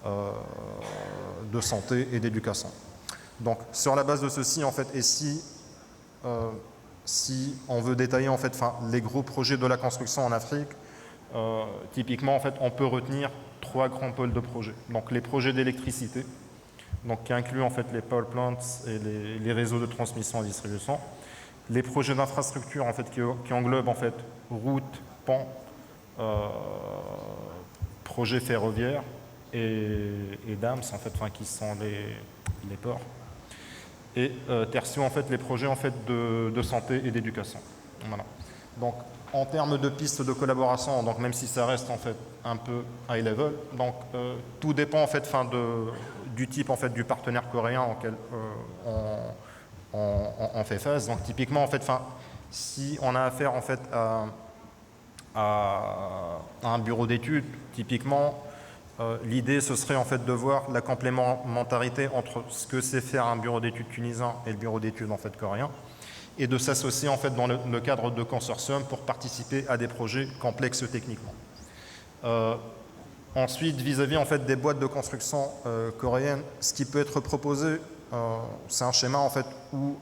de santé et d'éducation. Donc sur la base de ceci en fait, et si on veut détailler en fait les gros projets de la construction en Afrique, typiquement en fait on peut retenir 3 grands pôles de projets. Donc les projets d'électricité, qui incluent en fait les power plants et les réseaux de transmission et distribution, les projets d'infrastructure en fait qui englobent en fait routes, ponts, projets ferroviaires et dams en fait, qui sont les ports. Et tertio en fait les projets en fait de santé et d'éducation. Voilà. Donc en termes de pistes de collaboration, même si ça reste en fait un peu high level, tout dépend en fait du type en fait du partenaire coréen auquel on fait face. Donc typiquement en fait, si on a affaire en fait à un bureau d'études, typiquement l'idée ce serait en fait de voir la complémentarité entre ce que sait faire un bureau d'études tunisien et le bureau d'études en fait coréen, et de s'associer en fait dans le cadre de consortium pour participer à des projets complexes techniquement. Ensuite, vis-à-vis en fait des boîtes de construction coréennes, ce qui peut être proposé, c'est un schéma en fait où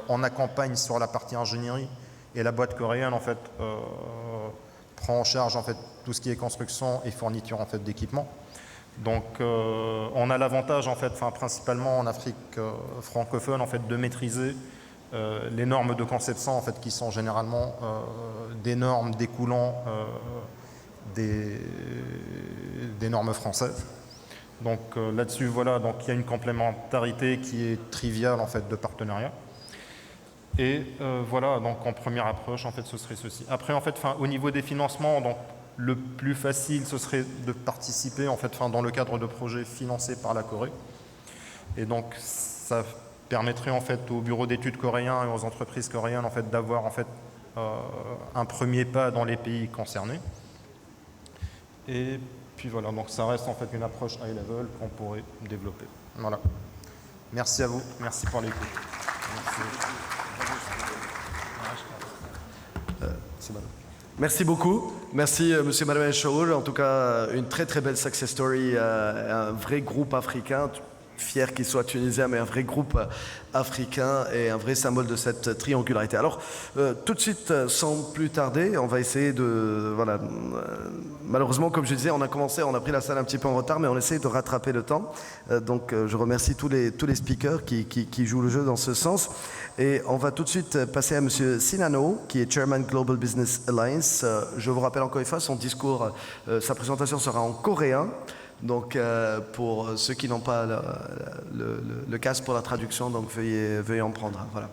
on accompagne sur la partie ingénierie et la boîte coréenne en fait prend en charge en fait tout ce qui est construction et fourniture en fait d'équipements. Donc on a l'avantage en fait, principalement en Afrique francophone en fait, de maîtriser les normes de conception en fait, qui sont généralement des normes découlant des normes françaises. Donc là-dessus, voilà, donc il y a une complémentarité qui est triviale en fait de partenariat. Et voilà, donc en première approche, en fait, ce serait ceci. Après, en fait, au niveau des financements, donc le plus facile, ce serait de participer en fait, dans le cadre de projets financés par la Corée. Et donc ça permettrait en fait aux bureaux d'études coréens et aux entreprises coréennes en fait d'avoir en fait un premier pas dans les pays concernés. Et puis voilà, donc ça reste en fait une approche high level qu'on pourrait développer. Voilà. Merci à vous, merci pour l'écoute. Merci beaucoup. Merci, Monsieur Manuel Shaul. En tout cas, une très très belle success story. Un vrai groupe africain, fier qu'il soit tunisien, mais un vrai groupe africain et un vrai symbole de cette triangularité. Alors, tout de suite, sans plus tarder, on va essayer de... Voilà, malheureusement, comme je disais, on a pris la salle un petit peu en retard, mais on essaie de rattraper le temps. Donc, je remercie tous les speakers qui jouent le jeu dans ce sens. Et on va tout de suite passer à Monsieur Sinano, qui est Chairman Global Business Alliance. Je vous rappelle encore une fois, son discours, sa présentation sera en coréen. Donc, pour ceux qui n'ont pas le casque pour la traduction, donc veuillez en prendre. Voilà.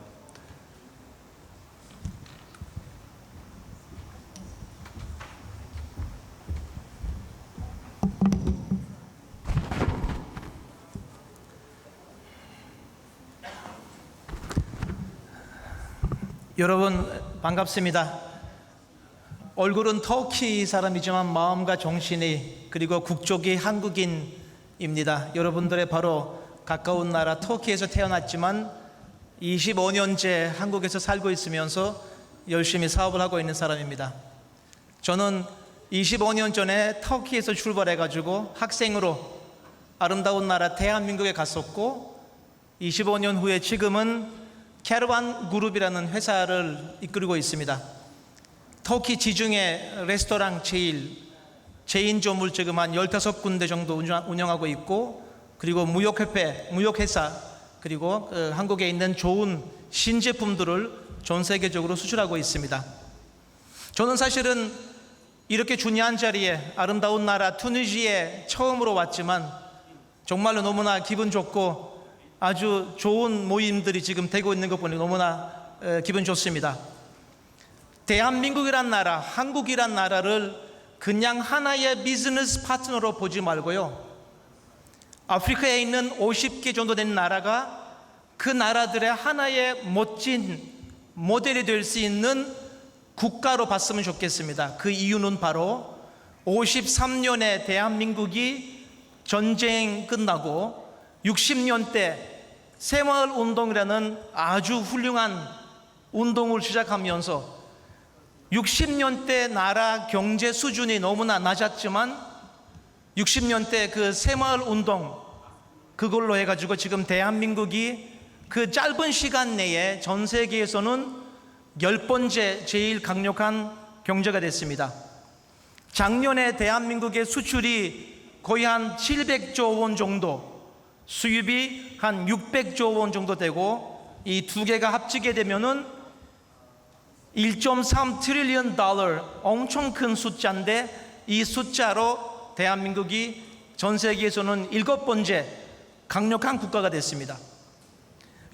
여러분 반갑습니다. 얼굴은 터키 사람이지만 마음과 정신이 그리고 국적이 한국인입니다. 여러분들의 바로 가까운 나라 터키에서 태어났지만 25년째 한국에서 살고 있으면서 열심히 사업을 하고 있는 사람입니다. 저는 25년 전에 터키에서 출발해가지고 학생으로 아름다운 나라 대한민국에 갔었고 25년 후에 지금은 캐러반 그룹이라는 회사를 이끌고 있습니다. 터키 지중해 레스토랑 제인점을 지금 한 15군데 정도 운영하고 있고 그리고 무역협회, 무역회사 그리고 한국에 있는 좋은 신제품들을 전 세계적으로 수출하고 있습니다. 저는 사실은 이렇게 중요한 자리에 아름다운 나라 튀니지에 처음으로 왔지만 정말로 너무나 기분 좋고 아주 좋은 모임들이 지금 되고 있는 것 보니 너무나 기분 좋습니다. 대한민국이란 나라, 한국이란 나라를 그냥 하나의 비즈니스 파트너로 보지 말고요. 아프리카에 있는 50개 정도 된 나라가 그 나라들의 하나의 멋진 모델이 될 수 있는 국가로 봤으면 좋겠습니다. 그 이유는 바로 53년에 대한민국이 전쟁 끝나고 60년대 새마을 운동이라는 아주 훌륭한 운동을 시작하면서 60년대 나라 경제 수준이 너무나 낮았지만 60년대 그 새마을 운동 그걸로 해가지고 지금 대한민국이 그 짧은 시간 내에 전 세계에서는 10번째 제일 강력한 경제가 됐습니다. 작년에 대한민국의 수출이 거의 한 700조 원 정도, 수입이 한 600조 원 정도 되고 이 두 개가 합치게 되면은 1.3 트릴리언 달러, 엄청 큰 숫자인데 이 숫자로 대한민국이 전 세계에서는 7번째 강력한 국가가 됐습니다.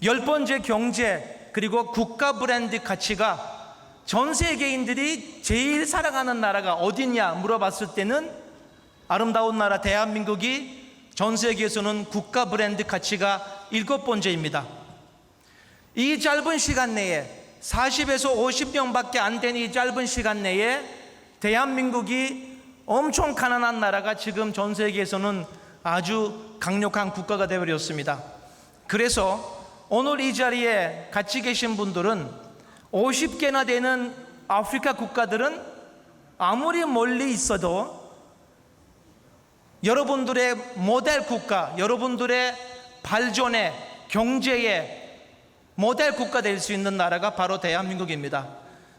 10번째 경제 그리고 국가 브랜드 가치가 전 세계인들이 제일 사랑하는 나라가 어디냐 물어봤을 때는 아름다운 나라 대한민국이 전 세계에서는 국가 브랜드 가치가 7번째입니다. 이 짧은 시간 내에 40에서 50명밖에 안 되는 이 짧은 시간 내에 대한민국이 엄청 가난한 나라가 지금 전 세계에서는 아주 강력한 국가가 되어버렸습니다. 그래서 오늘 이 자리에 같이 계신 분들은 50개나 되는 아프리카 국가들은 아무리 멀리 있어도 여러분들의 모델 국가, 여러분들의 발전의 경제의 모델 국가 될 수 있는 나라가 바로 대한민국입니다.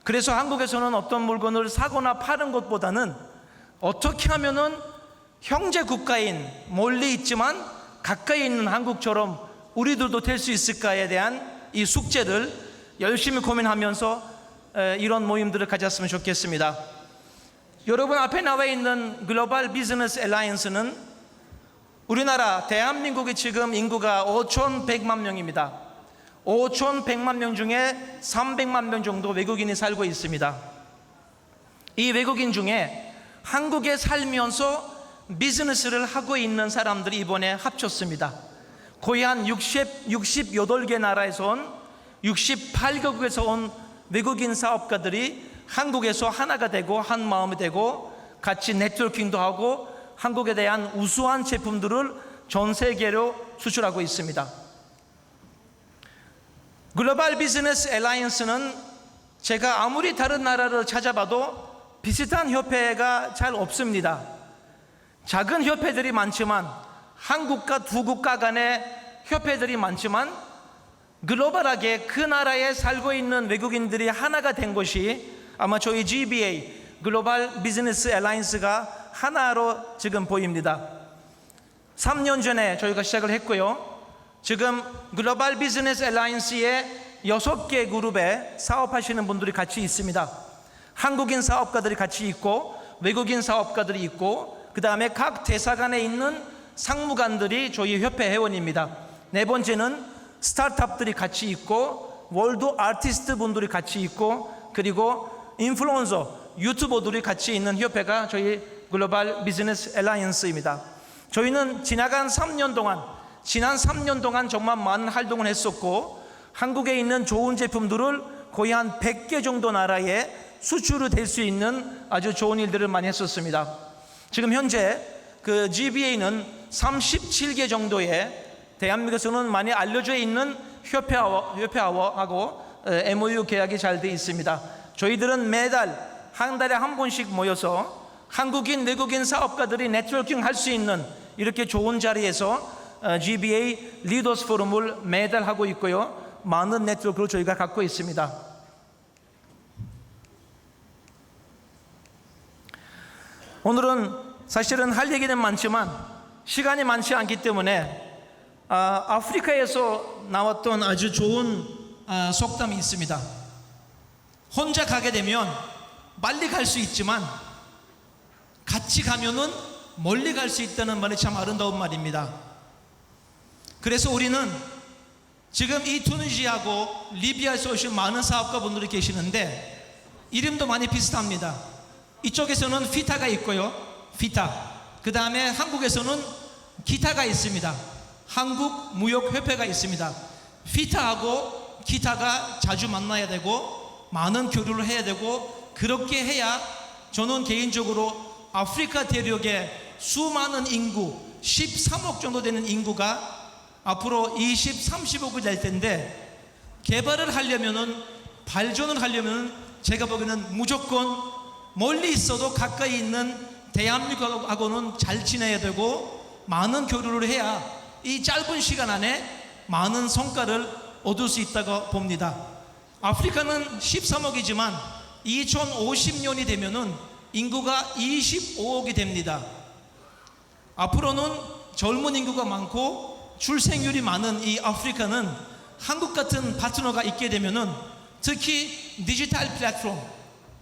그래서 한국에서는 어떤 물건을 사거나 파는 것보다는 어떻게 하면은 형제 국가인 멀리 있지만 가까이 있는 한국처럼 우리들도 될 수 있을까에 대한 이 숙제를 열심히 고민하면서 이런 모임들을 가졌으면 좋겠습니다. 여러분 앞에 나와 있는 글로벌 비즈니스 알라이언스는 우리나라 대한민국이 지금 인구가 5,100만 명입니다. 5,100만 명 중에 300만 명 정도 외국인이 살고 있습니다. 이 외국인 중에 한국에 살면서 비즈니스를 하고 있는 사람들이 이번에 합쳤습니다. 거의 한 68개 나라에서 온 68개국에서 온 외국인 사업가들이 한국에서 하나가 되고 한 마음이 되고 같이 네트워킹도 하고 한국에 대한 우수한 제품들을 전 세계로 수출하고 있습니다. 글로벌 비즈니스 알라이언스는 제가 아무리 다른 나라를 찾아봐도 비슷한 협회가 잘 없습니다. 작은 협회들이 많지만 한국과 두 국가 간의 협회들이 많지만 글로벌하게 그 나라에 살고 있는 외국인들이 하나가 된 것이 아마 저희 GBA 글로벌 비즈니스 알라이언스가 하나로 지금 보입니다. 3년 전에 저희가 시작을 했고요. 지금 글로벌 비즈니스 알라이언스에 6개 그룹에 사업하시는 분들이 같이 있습니다. 한국인 사업가들이 같이 있고 외국인 사업가들이 있고 그 다음에 각 대사관에 있는 상무관들이 저희 협회 회원입니다. 네 번째는 스타트업들이 같이 있고 월드 아티스트 분들이 같이 있고 그리고 인플루언서 유튜버들이 같이 있는 협회가 저희 글로벌 비즈니스 알라이언스입니다. 저희는 지난 3년 동안 정말 많은 활동을 했었고 한국에 있는 좋은 제품들을 거의 한 100개 정도 나라에 수출이 될 수 있는 아주 좋은 일들을 많이 했었습니다. 지금 현재 그 GBA는 37개 정도의 대한민국에서는 많이 알려져 있는 협회하고 MOU 계약이 잘 돼 있습니다. 저희들은 매달 한 달에 한 번씩 모여서 한국인, 외국인 사업가들이 네트워킹 할 수 있는 이렇게 좋은 자리에서 GBA 리더스 포럼을 매달 하고 있고요. 많은 네트워크를 저희가 갖고 있습니다. 오늘은 사실은 할 얘기는 많지만 시간이 많지 않기 때문에 아프리카에서 나왔던 아주 좋은 속담이 있습니다. 혼자 가게 되면 빨리 갈 수 있지만 같이 가면은 멀리 갈 수 있다는 말이 참 아름다운 말입니다. 그래서 우리는 지금 이 투니지하고 리비아에서 오신 많은 사업가분들이 계시는데 이름도 많이 비슷합니다. 이쪽에서는 피타가 있고요. 피타. 그 다음에 한국에서는 기타가 있습니다. 한국무역협회가 있습니다. 피타하고 기타가 자주 만나야 되고 많은 교류를 해야 되고 그렇게 해야 저는 개인적으로 아프리카 대륙의 수많은 인구 13억 정도 되는 인구가 앞으로 20, 30억이 될 텐데 개발을 하려면은 발전을 하려면 제가 보기에는 무조건 멀리 있어도 가까이 있는 대한민국하고는 잘 지내야 되고 많은 교류를 해야 이 짧은 시간 안에 많은 성과를 얻을 수 있다고 봅니다. 아프리카는 13억이지만 2050년이 되면은 인구가 25억이 됩니다. 앞으로는 젊은 인구가 많고 출생률이 많은 이 아프리카는 한국 같은 파트너가 있게 되면은 특히 디지털 플랫폼,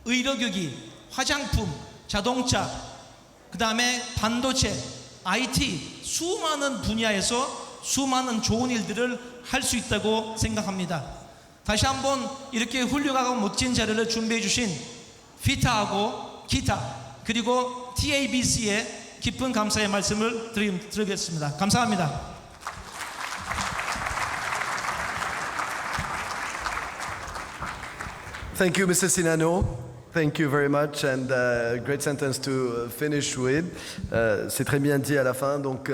의료기기, 화장품, 자동차, 그 다음에 반도체, IT 수많은 분야에서 수많은 좋은 일들을 할 수 있다고 생각합니다. 다시 한번 이렇게 훌륭하고 멋진 자리를 준비해 주신 피타하고 기타 그리고 TABC에 깊은 감사의 말씀을 드리겠습니다. 감사합니다. Thank you, Mr. Sinano. Thank you very much, and great sentence to finish with. C'est très bien dit à la fin. Donc,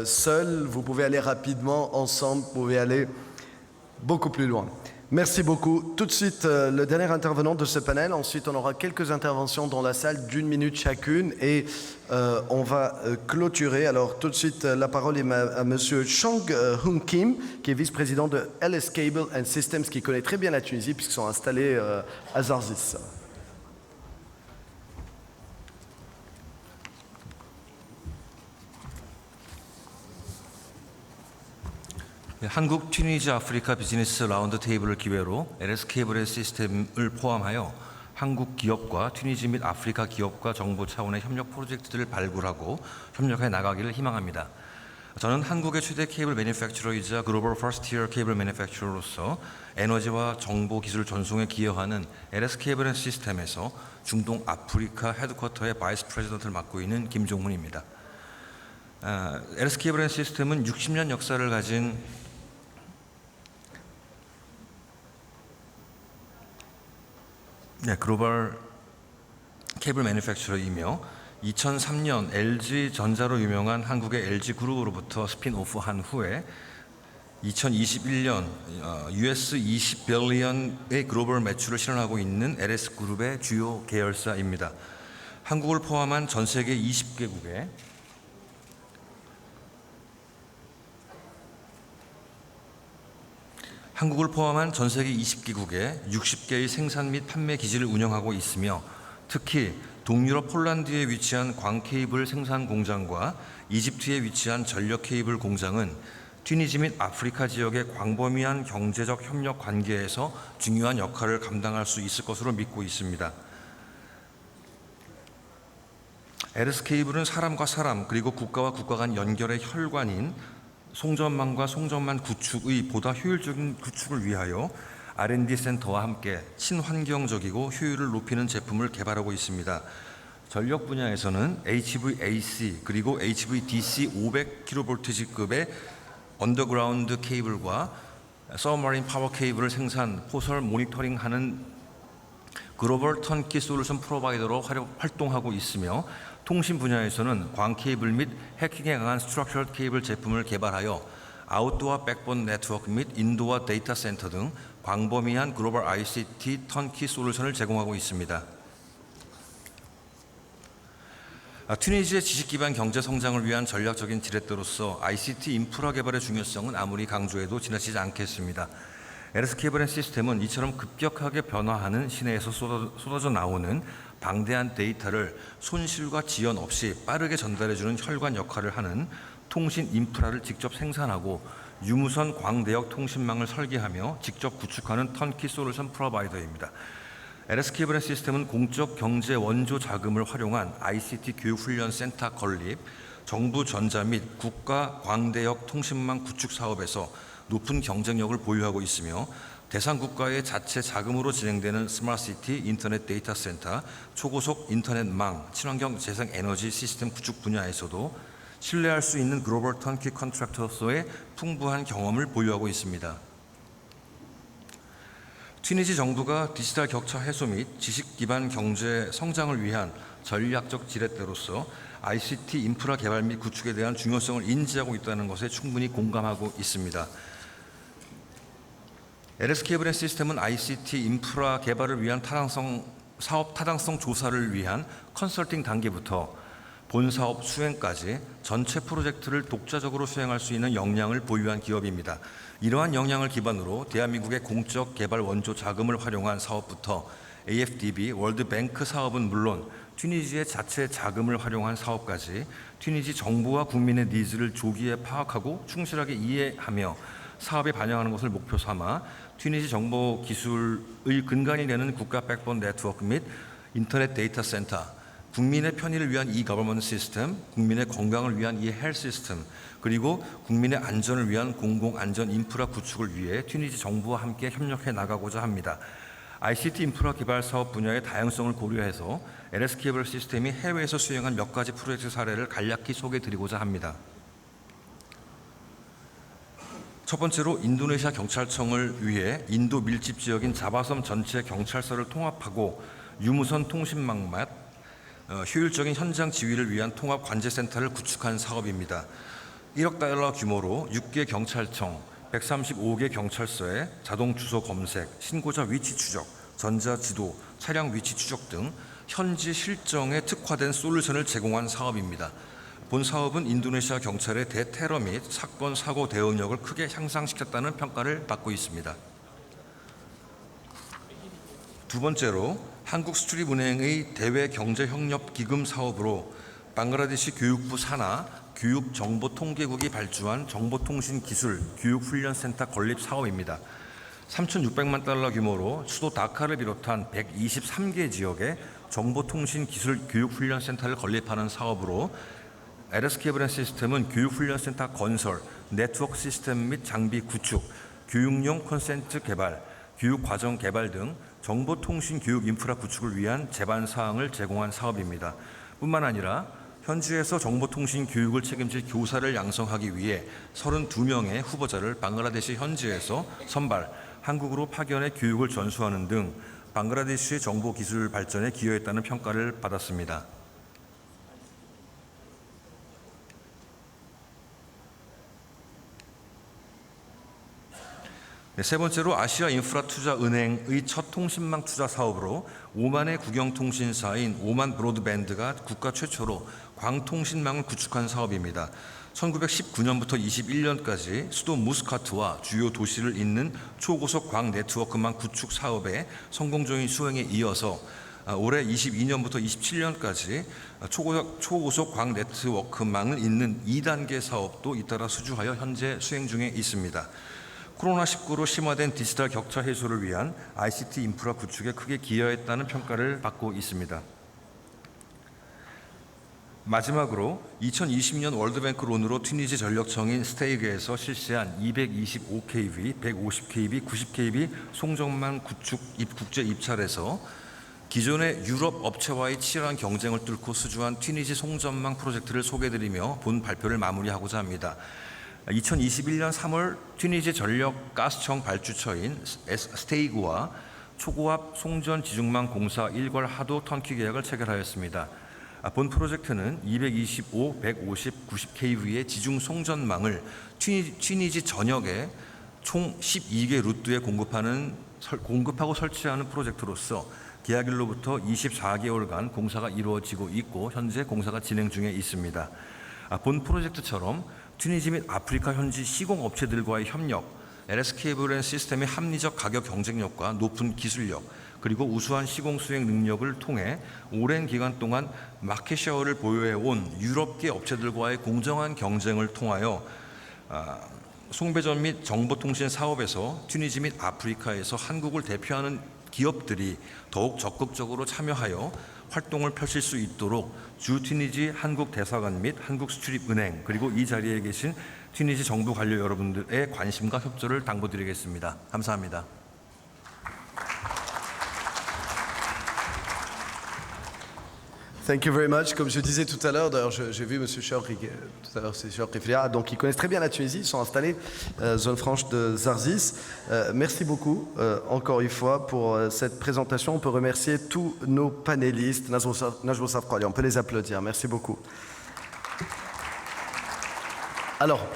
seul, vous pouvez aller rapidement. Ensemble, vous pouvez aller beaucoup plus loin. Merci beaucoup. Tout de suite, le dernier intervenant de ce panel. Ensuite, on aura quelques interventions dans la salle d'1 minute chacune et on va clôturer. Alors, tout de suite, la parole est à Monsieur Chang Hoon Kim, qui est vice-président de LS Cable and Systems, qui connaît très bien la Tunisie puisqu'ils sont installés à Zarzis. 한국, 튀니지, 아프리카 비즈니스 라운드 테이블을 기회로 LS 케이블의 시스템을 포함하여 한국 기업과 튀니지 및 아프리카 기업과 정부 차원의 협력 프로젝트들을 발굴하고 협력해 나가기를 희망합니다. 저는 한국의 최대 케이블 매니팩처러이자 글로벌 퍼스트 티어 케이블 매니팩처러로서 에너지와 정보 기술 전송에 기여하는 LS 케이블 앤 시스템에서 중동 아프리카 헤드쿼터의 바이스 프레지던트를 맡고 있는 김종훈입니다. LS 케이블 앤 시스템은 60년 역사를 가진 글로벌 케이블 매니팩처러이며 2003년 LG전자로 유명한 한국의 LG그룹으로부터 스핀오프한 후에 2021년 US 20빌리언의 글로벌 매출을 실현하고 있는 LS그룹의 주요 계열사입니다. 한국을 포함한 전 세계 20개국에 한국을 포함한 전 세계 20개국에 60개의 생산 및 판매 기지를 운영하고 있으며 특히 동유럽 폴란드에 위치한 광케이블 생산 공장과 이집트에 위치한 전력 케이블 공장은 튀니지 및 아프리카 지역의 광범위한 경제적 협력 관계에서 중요한 역할을 감당할 수 있을 것으로 믿고 있습니다. LS케이블은 사람과 사람 그리고 국가와 국가 간 연결의 혈관인 송전망과 송전망 구축의 보다 효율적인 구축을 위하여 R&D 센터와 함께 친환경적이고 효율을 높이는 제품을 개발하고 있습니다. 전력 분야에서는 HVAC 그리고 HVDC 500kV급의 언더그라운드 케이블과 서브마린 파워 케이블을 생산, 포설 모니터링하는 글로벌 턴키 솔루션 프로바이더로 활동하고 있으며 통신 분야에서는 광 케이블 및 해킹에 강한 스트럭처럴 케이블 제품을 개발하여 아웃도어 백본 네트워크 및 인도어 데이터 센터 등 광범위한 글로벌 ICT 턴키 솔루션을 제공하고 있습니다. 튀니지의 지식 기반 경제 성장을 위한 전략적인 지렛대로서 ICT 인프라 개발의 중요성은 아무리 강조해도 지나치지 않겠습니다. LS케이블 앤 시스템은 이처럼 급격하게 변화하는 시내에서 쏟아져 나오는 방대한 데이터를 손실과 지연 없이 빠르게 전달해주는 혈관 역할을 하는 통신 인프라를 직접 생산하고 유무선 광대역 통신망을 설계하며 직접 구축하는 턴키 솔루션 프로바이더입니다. LS케이블 앤 시스템은 공적 경제 원조 자금을 활용한 ICT 교육훈련 센터 건립, 정부 전자 및 국가 광대역 통신망 구축 사업에서 높은 경쟁력을 보유하고 있으며 대상 국가의 자체 자금으로 진행되는 스마트시티 인터넷 데이터 센터, 초고속 인터넷망, 친환경 재생 에너지 시스템 구축 분야에서도 신뢰할 수 있는 글로벌 턴키 컨트랙터로서의 풍부한 경험을 보유하고 있습니다. 튀니지 정부가 디지털 격차 해소 및 지식 기반 경제 성장을 위한 전략적 지렛대로서 ICT 인프라 개발 및 구축에 대한 중요성을 인지하고 있다는 것에 충분히 공감하고 있습니다. LS케이블 앤 시스템은 ICT 인프라 개발을 위한 사업 타당성 조사를 위한 컨설팅 단계부터 본 사업 수행까지 전체 프로젝트를 독자적으로 수행할 수 있는 역량을 보유한 기업입니다. 이러한 역량을 기반으로 대한민국의 공적 개발 원조 자금을 활용한 사업부터 AFDB, 월드뱅크 사업은 물론 튀니지의 자체 자금을 활용한 사업까지 튀니지 정부와 국민의 니즈를 조기에 파악하고 충실하게 이해하며 사업에 반영하는 것을 목표 삼아 튀니지 정보 기술의 근간이 되는 국가 백본 네트워크 및 인터넷 데이터 센터, 국민의 편의를 위한 e-government 시스템, 국민의 건강을 위한 e-health 시스템, 그리고 국민의 안전을 위한 공공안전 인프라 구축을 위해 튀니지 정부와 함께 협력해 나가고자 합니다. ICT 인프라 개발 사업 분야의 다양성을 고려해서 LS케이블 시스템이 해외에서 수행한 몇 가지 프로젝트 사례를 간략히 소개해드리고자 합니다. 첫 번째로 인도네시아 경찰청을 위해 인도 밀집 지역인 자바섬 전체 경찰서를 통합하고 유무선 통신망 및 효율적인 현장 지휘를 위한 통합 관제센터를 구축한 사업입니다. 1억 달러 규모로 6개 경찰청, 135개 경찰서에 자동 주소 검색, 신고자 위치 추적, 전자지도, 차량 위치 추적 등 현지 실정에 특화된 솔루션을 제공한 사업입니다. 본 사업은 인도네시아 경찰의 대테러 및 사건 사고 대응력을 크게 향상시켰다는 평가를 받고 있습니다. 두 번째로 한국수출입은행의 대외경제협력기금 사업으로 방글라데시 교육부 산하 교육정보통계국이 발주한 정보통신기술 교육훈련센터 건립 사업입니다. 3,600만 달러 규모로 수도 다카를 비롯한 123개 지역에 정보통신기술 교육훈련센터를 건립하는 사업으로 LS케이블 앤 시스템은 교육훈련센터 건설, 네트워크 시스템 및 장비 구축, 교육용 콘센트 개발, 교육과정 개발 등 정보통신 교육 인프라 구축을 위한 제반 사항을 제공한 사업입니다. 뿐만 아니라 현지에서 정보통신 교육을 책임질 교사를 양성하기 위해 32명의 후보자를 방글라데시 현지에서 선발, 한국으로 파견해 교육을 전수하는 등 방글라데시의 정보기술 발전에 기여했다는 평가를 받았습니다. 네, 세 번째로 아시아 인프라투자은행의 첫 통신망 투자 사업으로 오만의 국영통신사인 오만 브로드밴드가 국가 최초로 광통신망을 구축한 사업입니다. 1919년부터 21년까지 수도 무스카트와 주요 도시를 잇는 초고속 광 네트워크망 구축 사업의 성공적인 수행에 이어서 올해 22년부터 27년까지 초고속 광 네트워크망을 잇는 2단계 사업도 잇따라 수주하여 현재 수행 중에 있습니다. 코로나19로 심화된 디지털 격차 해소를 위한 ICT 인프라 구축에 크게 기여했다는 평가를 받고 있습니다. 마지막으로 2020년 월드뱅크 론으로 튀니지 전력청인 스테이그에서 실시한 225kV, 150kV, 90kV 송전망 구축 국제 입찰에서 기존의 유럽 업체와의 치열한 경쟁을 뚫고 수주한 튀니지 송전망 프로젝트를 소개해드리며 본 발표를 마무리하고자 합니다. 2021년 3월 튀니지 전력 가스청 발주처인 스테이그와 초고압 송전 지중망 공사 1괄 하도 턴키 계약을 체결하였습니다. 본 프로젝트는 225, 150, 90kV의 지중 송전망을 튀니지 전역에 총 12개 루트에 공급하고 설치하는 프로젝트로서 계약일로부터 24개월간 공사가 이루어지고 있고 현재 공사가 진행 중에 있습니다. 본 프로젝트처럼 튀니지 및 아프리카 현지 시공업체들과의 협력, LS케이블앤시스템의 합리적 가격 경쟁력과 높은 기술력, 그리고 우수한 시공 수행 능력을 통해 오랜 기간 동안 마켓쉐어를 보유해온 유럽계 업체들과의 공정한 경쟁을 통하여 송배전 및 정보통신 사업에서 튀니지 및 아프리카에서 한국을 대표하는 기업들이 더욱 적극적으로 참여하여 활동을 펼칠 수 있도록 주 튀니지 한국 대사관 및 한국수출입은행 그리고 이 자리에 계신 튀니지 정부 관료 여러분들의 관심과 협조를 당부드리겠습니다. 감사합니다. Thank you very much. Comme je disais tout à l'heure, d'ailleurs j'ai vu M. Chorri, tout à l'heure c'est Chorri Riflia, donc ils connaissent très bien la Tunisie, ils sont installés zone franche de Zarzis. Merci beaucoup encore une fois pour cette présentation. On peut remercier tous nos panélistes, Najwa Safrali, on peut les applaudir. Merci beaucoup. Alors,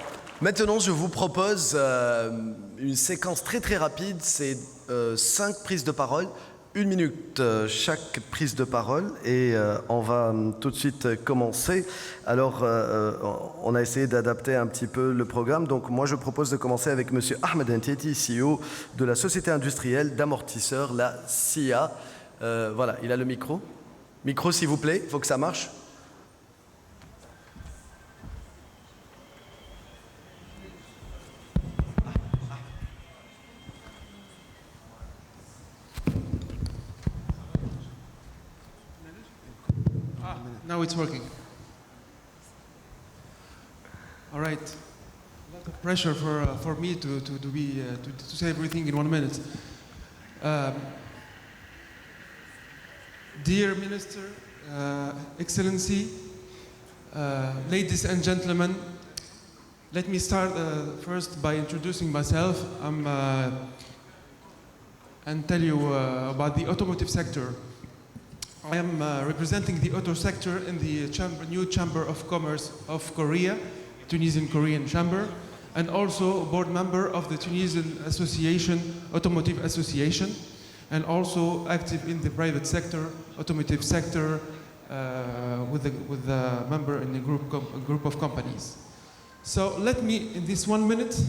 maintenant je vous propose une séquence très rapide, c'est 5 prises de parole. 1 minute chaque prise de parole et on va tout de suite commencer. Alors, on a essayé d'adapter un petit peu le programme. Donc, moi, je propose de commencer avec M. Ahmed Nteti, CEO de la Société industrielle d'amortisseurs, la SIA. Voilà, il a le micro. Micro, s'il vous plaît, il faut que ça marche. Now it's working. All right. A lot of pressure for me to say everything in 1 minute. Dear Minister, Excellency, ladies and gentlemen, let me start first by introducing myself and tell you about the automotive sector. I am representing the auto sector in the new Chamber of Commerce of Korea, Tunisian Korean Chamber, and also a board member of the Tunisian Association, Automotive Association, and also active in the private sector, automotive sector, with a member in a group of companies. So let me, in this 1 minute,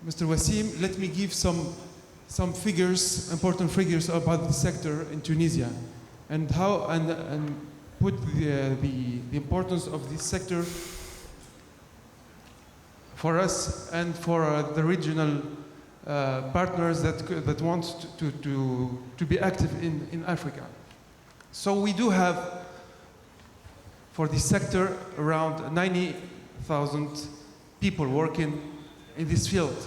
Mr. Wassim, let me give some figures, important figures about the sector in Tunisia. And how and put the importance of this sector for us and for the regional partners that want to be active in Africa. So we do have for this sector around 90,000 people working in this field.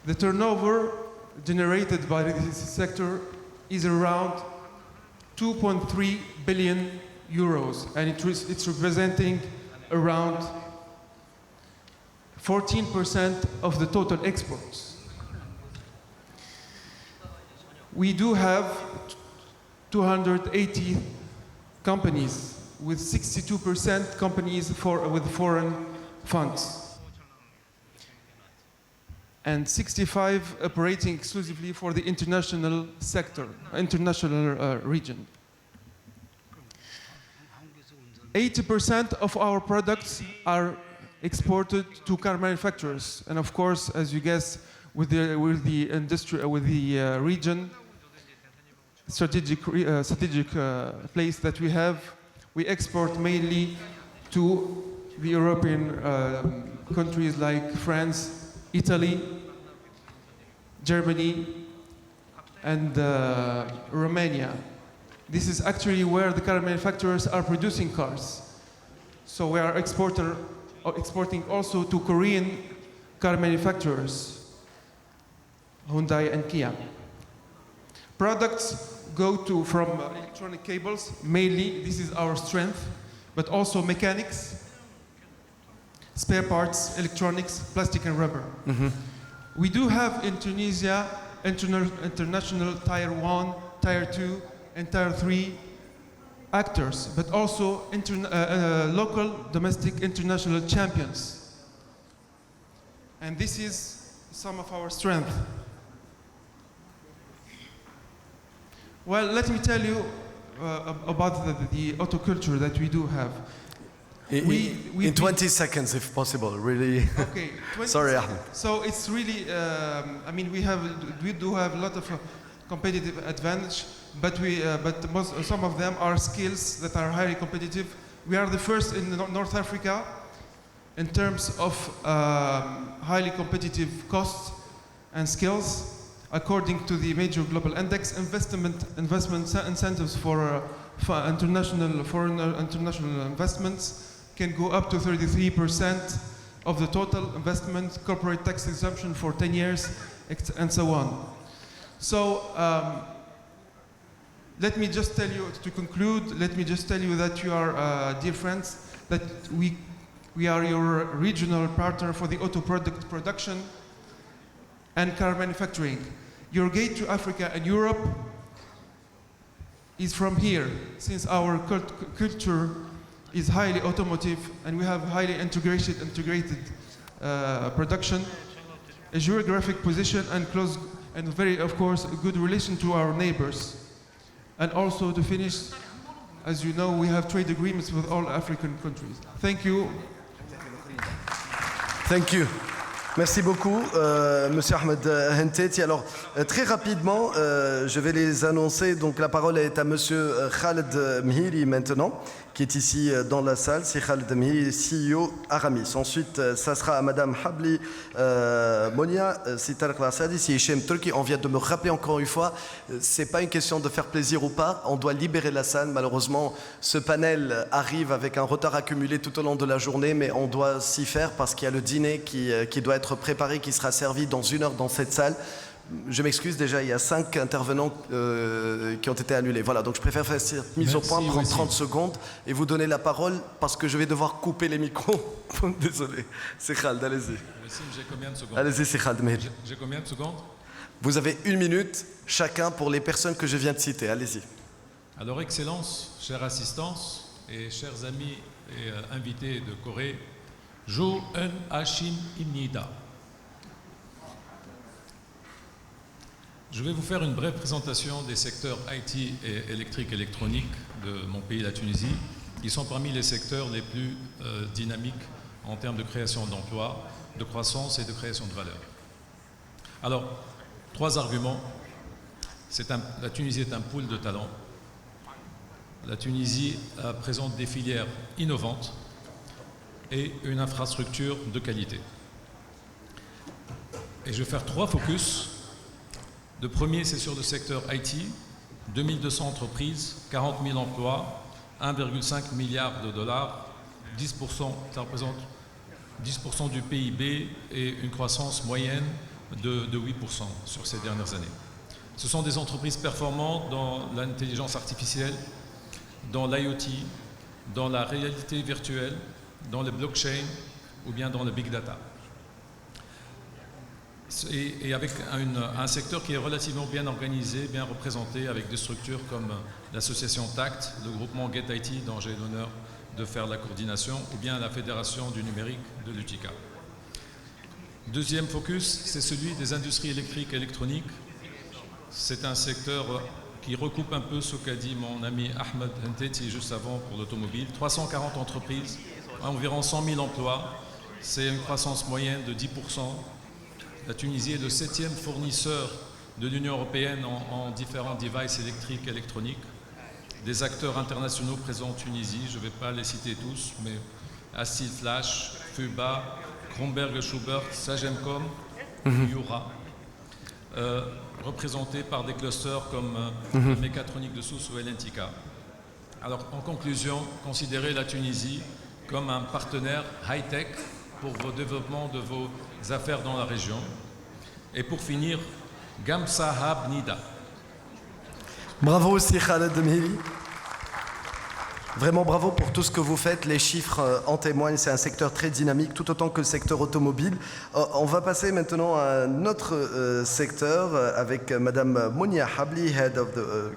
The turnover generated by this sector is around 2.3 billion euros, and it's representing around 14% of the total exports. We do have 280 companies, with 62% companies with foreign funds. and 65 operating exclusively for the international sector, international region. 80% of our products are exported to car manufacturers, and of course, as you guess, with the region strategic place that we have, we export mainly to the European countries like France, Italy, Germany, and Romania. This is actually where the car manufacturers are producing cars. So we are exporting also to Korean car manufacturers, Hyundai and Kia. Products go from electronic cables, mainly, this is our strength, but also mechanics, spare parts, electronics, plastic and rubber. We do have in Tunisia international Tier 1, Tier 2, and Tier 3 actors, but also local, domestic, international champions. And this is some of our strength. Well, let me tell you about the auto culture that we do have. In 20 seconds, if possible, really. Okay. Sorry, Ahmed. So it's really, I mean, we do have a lot of competitive advantage, but some of them are skills that are highly competitive. We are the first in North Africa in terms of highly competitive costs and skills. According to the major global index, investment incentives for foreign international investments can go up to 33% of the total investment, corporate tax exemption for 10 years, and so on. So let me just tell you, to conclude, let me just tell you that you are, dear friends, that we are your regional partner for the auto product production and car manufacturing. Your gate to Africa and Europe is from here, since our culture is highly automotive and we have highly integrated production, a geographic position and close and very, of course, a good relation to our neighbors. And also to finish, as you know, we have trade agreements with all African countries. Thank you. Thank you. Merci beaucoup, Monsieur Ahmed Henteti. Alors, très rapidement, je vais les annoncer. Donc, la parole est à Monsieur Khaled Mhiri maintenant, qui est ici dans la salle. C'est Khaled Mhiri, CEO Aramis. Ensuite, ça sera à Madame Habli Monia Sitar Klasadi, CHM Turquie. On vient de me rappeler encore une fois, c'est pas une question de faire plaisir ou pas. On doit libérer la salle. Malheureusement, ce panel arrive avec un retard accumulé tout au long de la journée, mais on doit s'y faire parce qu'il y a le dîner qui doit être préparé, qui sera servi dans 1 heure dans cette salle. Je m'excuse déjà, il y a 5 intervenants qui ont été annulés. Voilà, donc je préfère faire cette mise au point, prendre 30 secondes et vous donner la parole parce que je vais devoir couper les micros. Désolé. C'est Khaled, allez-y. J'ai combien de secondes? Allez-y, c'est Khaled. J'ai combien de secondes? Vous avez 1 minute chacun pour les personnes que je viens de citer. Allez-y. Alors, Excellence, chère assistance et chers amis et invités de Corée, Jo Eun Hashim Imnida. Je vais vous faire une brève présentation des secteurs IT et électrique-électronique de mon pays, la Tunisie, qui sont parmi les secteurs les plus dynamiques en termes de création d'emplois, de croissance et de création de valeur. Alors, 3 arguments. La Tunisie est un pool de talents. La Tunisie présente des filières innovantes et une infrastructure de qualité. Et je vais faire 3 focus. Le premier, c'est sur le secteur IT, 2200 entreprises, 40 000 emplois, 1,5 milliard de dollars, 10%, ça représente 10% du PIB et une croissance moyenne de 8% sur ces dernières années. Ce sont des entreprises performantes dans l'intelligence artificielle, dans l'IoT, dans la réalité virtuelle, dans le blockchain ou bien dans le big data. Et avec un secteur qui est relativement bien organisé, bien représenté, avec des structures comme l'association TACT, le groupement Get IT, dont j'ai l'honneur de faire la coordination, ou bien la Fédération du numérique de l'UTICA. Deuxième focus, c'est celui des industries électriques et électroniques. C'est un secteur qui recoupe un peu ce qu'a dit mon ami Ahmed Henteti juste avant pour l'automobile. 340 entreprises, environ 100 000 emplois. C'est une croissance moyenne de 10%. La Tunisie est le 7e fournisseur de l'Union européenne en différents devices électriques et électroniques. Des acteurs internationaux présents en Tunisie, je ne vais pas les citer tous, mais Acil Flash, Fuba, Kronberg Schubert, Sagemcom, Yura, représentés par des clusters comme Mécatronique de Sousse ou Elentica. Alors, en conclusion, considérez la Tunisie comme un partenaire high-tech pour le développement de vos affaires dans la région. Et pour finir, Gamsahab Nida. Bravo aussi Khaled Mehili. Vraiment bravo pour tout ce que vous faites, les chiffres en témoignent, c'est un secteur très dynamique, tout autant que le secteur automobile. On va passer maintenant à un autre secteur avec Madame Monia Habli,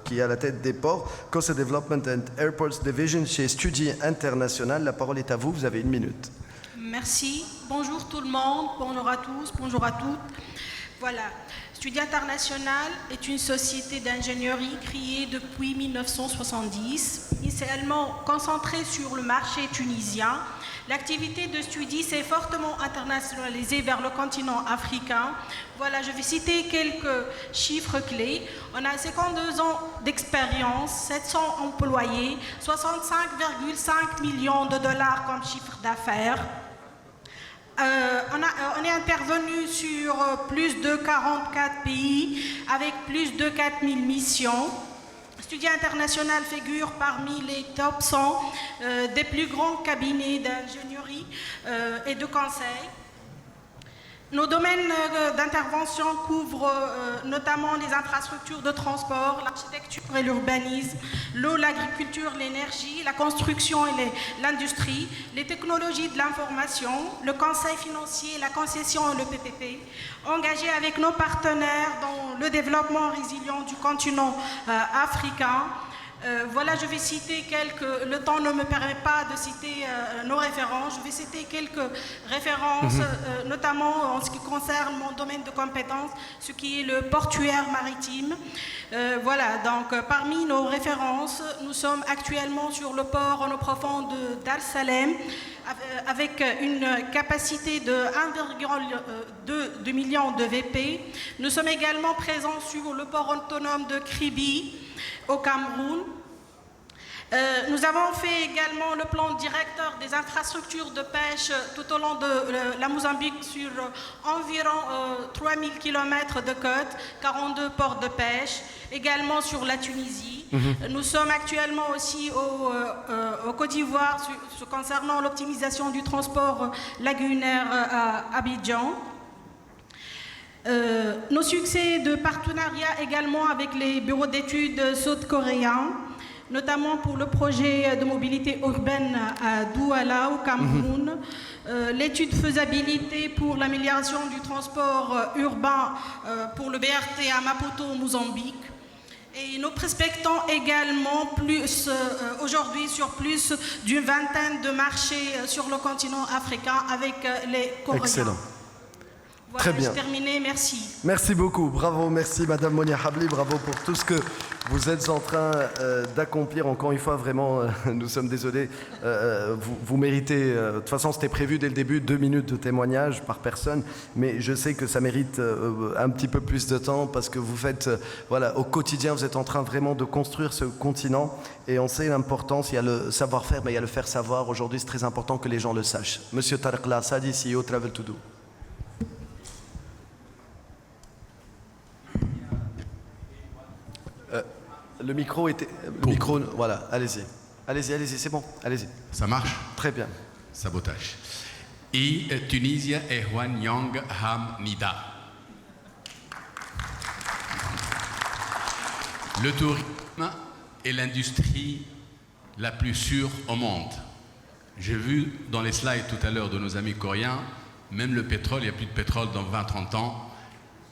qui est à la tête des ports, Coast Development and Airports Division chez Studi International. La parole est à vous, vous avez 1 minute. Merci, bonjour tout le monde, bonjour à tous, bonjour à toutes. Voilà. Studi International est une société d'ingénierie créée depuis 1970, initialement concentrée sur le marché tunisien. L'activité de Studi s'est fortement internationalisée vers le continent africain. Voilà, je vais citer quelques chiffres clés. On a 52 ans d'expérience, 700 employés, 65,5 millions de dollars comme chiffre d'affaires. On est intervenu sur plus de 44 pays avec plus de 4000 missions. Studi International figure parmi les top 100 des plus grands cabinets d'ingénierie et de conseil. Nos domaines d'intervention couvrent notamment les infrastructures de transport, l'architecture et l'urbanisme, l'eau, l'agriculture, l'énergie, la construction et l'industrie, les technologies de l'information, le conseil financier, la concession et le PPP, engagés avec nos partenaires dans le développement résilient du continent africain. Voilà, je vais citer quelques... Le temps ne me permet pas de citer nos références. Je vais citer quelques références, notamment en ce qui concerne mon domaine de compétences, ce qui est le portuaire maritime. Voilà, donc parmi nos références, nous sommes actuellement sur le port en eau profonde d'Al Salem, avec une capacité de 1,2 million de VP. Nous sommes également présents sur le port autonome de Kribi, au Cameroun. Nous avons fait également le plan directeur des infrastructures de pêche tout au long de la Mozambique sur environ 3000 km de côte, 42 ports de pêche, également sur la Tunisie. Nous sommes actuellement aussi au Côte d'Ivoire concernant l'optimisation du transport lagunaire à Abidjan. Nos succès de partenariat également avec les bureaux d'études sud-coréens, notamment pour le projet de mobilité urbaine à Douala au Cameroun, l'étude faisabilité pour l'amélioration du transport urbain pour le BRT à Maputo au Mozambique. Et nous prospectons également aujourd'hui sur plus d'une vingtaine de marchés sur le continent africain avec les Coréens. Excellent. Voilà, très bien. J'ai terminé, merci. Merci beaucoup, bravo, merci Madame Monia Habli, bravo pour tout ce que vous êtes en train d'accomplir. Encore une fois, vraiment, nous sommes désolés, vous méritez, de toute façon c'était prévu dès le début, 2 minutes de témoignage par personne, mais je sais que ça mérite un petit peu plus de temps parce que vous faites, voilà, au quotidien, vous êtes en train vraiment de construire ce continent et on sait l'importance, il y a le savoir-faire, mais il y a le faire savoir. Aujourd'hui, c'est très important que les gens le sachent. Monsieur Tarek Lassadi, CEO Travel to Do. Le micro était... Le micro, voilà, allez-y. Allez-y, c'est bon, allez-y. Ça marche? Très bien. Sabotage. Et Tunisia et Juan Yang Ham Nida. Le tourisme est l'industrie la plus sûre au monde. J'ai vu dans les slides tout à l'heure de nos amis coréens, même le pétrole, il n'y a plus de pétrole dans 20-30 ans.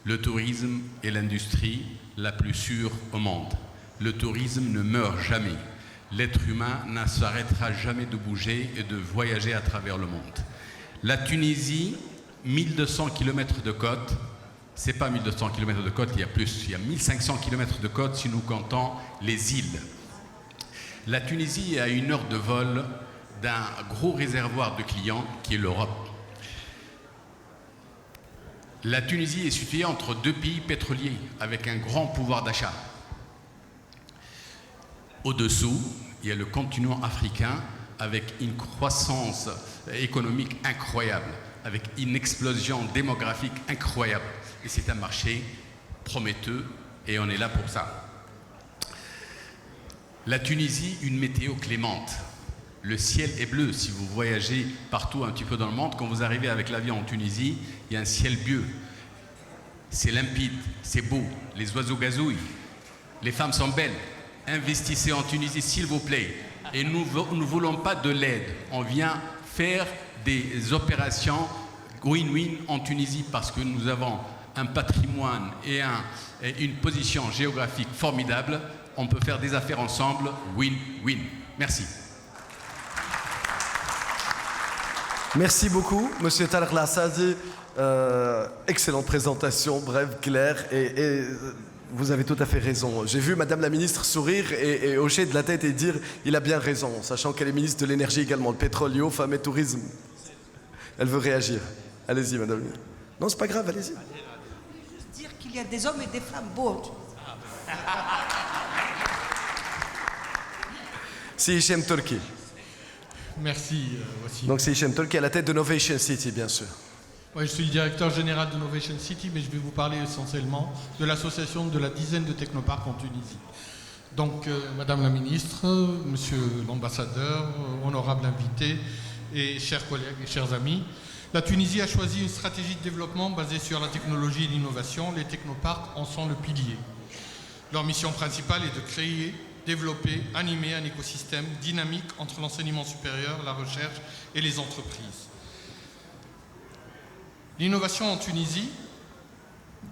Le tourisme est l'industrie la plus sûre au monde. Le tourisme ne meurt jamais. L'être humain ne s'arrêtera jamais de bouger et de voyager à travers le monde. La Tunisie 1200 km de côte. C'est pas 1200 km de côte, il y a plus. Il y a 1500 km de côte si nous comptons les îles. La Tunisie est à 1 heure de vol d'un gros réservoir de clients qui est l'Europe. La Tunisie est située entre 2 pays pétroliers avec un grand pouvoir d'achat. Au-dessous, il y a le continent africain avec une croissance économique incroyable, avec une explosion démographique incroyable. Et c'est un marché prometteur et on est là pour ça. La Tunisie, une météo clémente. Le ciel est bleu. Si vous voyagez partout un petit peu dans le monde, quand vous arrivez avec l'avion en Tunisie, il y a un ciel bleu. C'est limpide, c'est beau. Les oiseaux gazouillent. Les femmes sont belles. Investissez en Tunisie, s'il vous plaît. Et nous ne voulons pas de l'aide. On vient faire des opérations win-win en Tunisie parce que nous avons un patrimoine et une position géographique formidable. On peut faire des affaires ensemble, win-win. Merci. Merci beaucoup, Monsieur Tarek Lassadi. Excellente présentation, brève, claire, et vous avez tout à fait raison. J'ai vu Madame la Ministre sourire et hocher de la tête et dire « il a bien raison », sachant qu'elle est ministre de l'énergie également, le pétrole, l'eau, femmes et tourisme. Elle veut réagir. Allez-y, Madame. Non, c'est pas grave, allez-y. Dire qu'il y a des hommes et des femmes beaux. C'est Hichem Turki. Merci, Wassim. Donc c'est Hichem Turki à la tête de Novation City, bien sûr. Oui, je suis le directeur général de Novation City, mais je vais vous parler essentiellement de l'association de la dizaine de technoparcs en Tunisie. Donc, Madame la Ministre, Monsieur l'Ambassadeur, honorable invité et chers collègues et chers amis, la Tunisie a choisi une stratégie de développement basée sur la technologie et l'innovation. Les technoparcs en sont le pilier. Leur mission principale est de créer, développer, animer un écosystème dynamique entre l'enseignement supérieur, la recherche et les entreprises. L'innovation en Tunisie